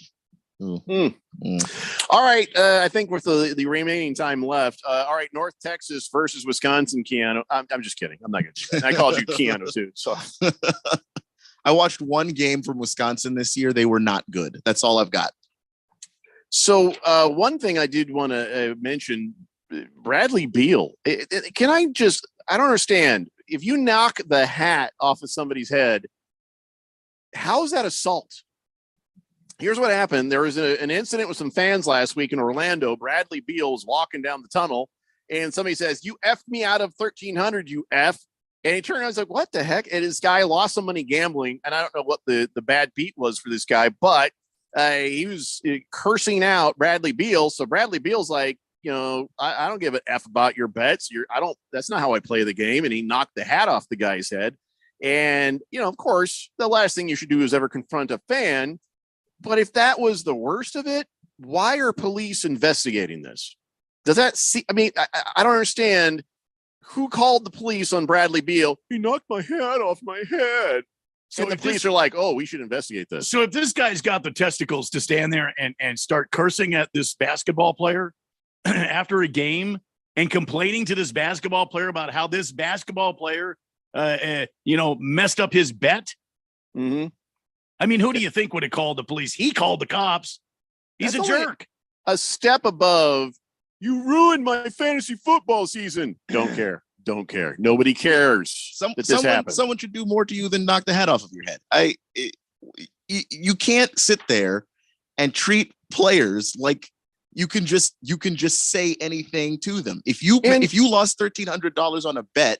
All right. I think with the remaining time left. All right. North Texas versus Wisconsin, Keanu. I'm just kidding. I'm not going to do that. I called you Keanu too. So I watched one game from Wisconsin this year. They were not good. That's all I've got. So one thing I did want to mention, Bradley Beal. I don't understand. If you knock the hat off of somebody's head, how is that assault? Here's what happened. There was an incident with some fans last week in Orlando. Bradley Beal's walking down the tunnel, and somebody says, "You effed me out of 1,300, you F." And he turned around and was like, "What the heck?" And this guy lost some money gambling, and I don't know what the bad beat was for this guy, but he was cursing out Bradley Beal. So Bradley Beal's like, I don't give an F about your bets. That's not how I play the game. And he knocked the hat off the guy's head. And, of course, the last thing you should do is ever confront a fan. But if that was the worst of it, why are police investigating this? Does that I don't understand who called the police on Bradley Beal. He knocked my hat off my head. So and the police are like, oh, we should investigate this. So if this guy's got the testicles to stand there and start cursing at this basketball player after a game and complaining to this basketball player about how this basketball player, messed up his bet. Mm-hmm. I mean, who do you think would have called the police? He called the cops. He's a jerk. A step above, you ruined my fantasy football season. Don't care. Don't care. Nobody cares someone should do more to you than knock the hat off of your head. You can't sit there and treat players like you can just say anything to them. If you lost $1,300 on a bet,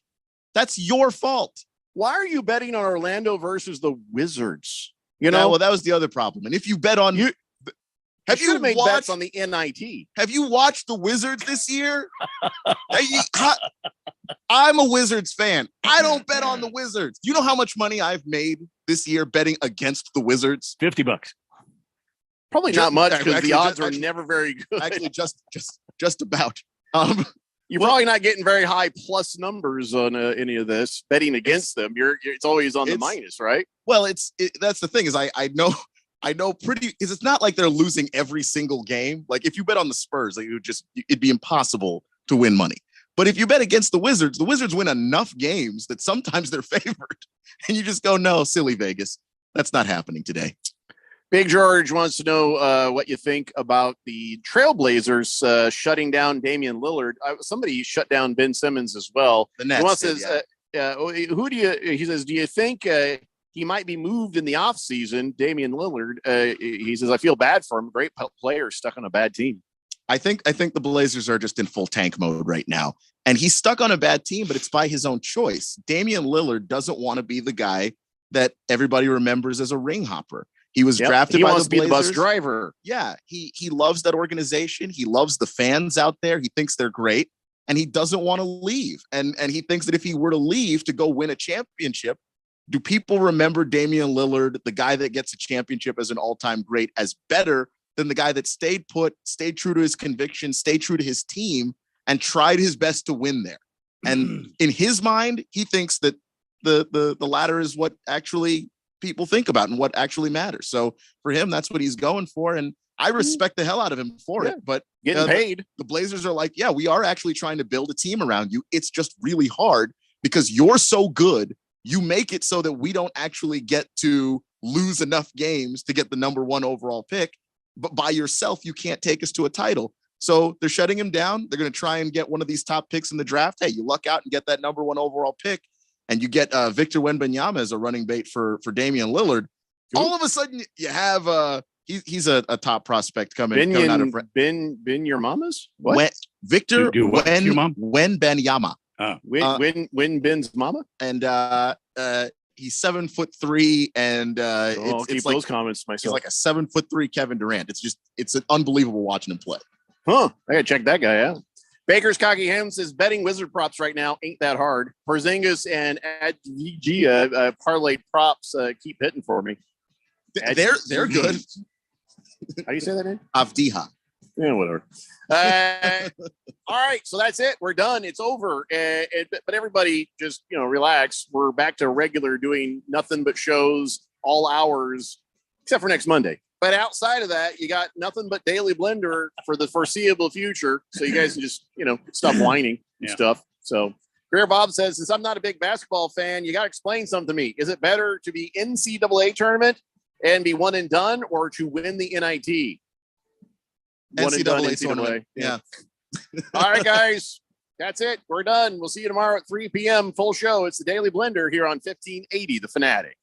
that's your fault. Why are you betting on Orlando versus the Wizards? Well, that was the other problem. And if you bet on have you made bets on the NIT? Have you watched the Wizards this year? I'm a Wizards fan. I don't bet on the Wizards. Do you know how much money I've made this year betting against the Wizards? $50. Probably not much because the odds are never very good. Actually, just about. You're probably not getting very high plus numbers on any of this betting against them. It's always on the minus, right? Well, that's the thing is I know pretty because it's not like they're losing every single game. Like if you bet on the Spurs, like it'd be impossible to win money. But if you bet against the Wizards win enough games that sometimes they're favored, and you just go, no, silly Vegas, that's not happening today. Big George wants to know what you think about the Trailblazers shutting down Damian Lillard. Somebody shut down Ben Simmons as well. The Nets he says, do you think he might be moved in the offseason, Damian Lillard? He says, I feel bad for him. Great player stuck on a bad team. I think the Blazers are just in full tank mode right now. And he's stuck on a bad team, but it's by his own choice. Damian Lillard doesn't want to be the guy that everybody remembers as a ring hopper. He was drafted by the Blazers. The bus driver. Yeah, he loves that organization. He loves the fans out there. He thinks they're great, and he doesn't want to leave. And he thinks that if he were to leave to go win a championship, do people remember Damian Lillard, the guy that gets a championship as an all-time great, as better than the guy that stayed put, stayed true to his convictions, stayed true to his team, and tried his best to win there? And in his mind, he thinks that the latter is what actually people think about and what actually matters. So for him, that's what he's going for. And I respect the hell out of him for it, but getting paid. The Blazers are like, yeah, we are actually trying to build a team around you. It's just really hard because you're so good. You make it so that we don't actually get to lose enough games to get the number 1 overall pick, but by yourself, you can't take us to a title. So they're shutting him down. They're going to try and get one of these top picks in the draft. Hey, you luck out and get that number 1 overall pick. And you get Victor Wembanyama as a running bait for Damian Lillard. All of a sudden, you have he's a top prospect coming out of Ben your mama's what? Victor Wembanyama. When Ben's mama, and he's 7'3", and I'll keep those comments to myself. He's like a 7'3" Kevin Durant. It's unbelievable watching him play. Huh? I gotta check that guy out. Baker's Cocky Ham says betting Wizard props right now ain't that hard. Porzingis and Advigia parlayed props keep hitting for me. They're good. How do you say that name? Avdija. Yeah, whatever. All right, so that's it. We're done. It's over. But everybody, just relax. We're back to regular doing nothing but shows all hours, except for next Monday. But outside of that, you got nothing but Daily Blender for the foreseeable future. So you guys can just, stop whining and stuff. So Greer Bob says, since I'm not a big basketball fan, you got to explain something to me. Is it better to be NCAA tournament and be one and done, or to win the NIT? One and done NCAA tournament. Yeah. All right, guys. That's it. We're done. We'll see you tomorrow at 3 p.m. Full show. It's the Daily Blender here on 1580 The Fanatic.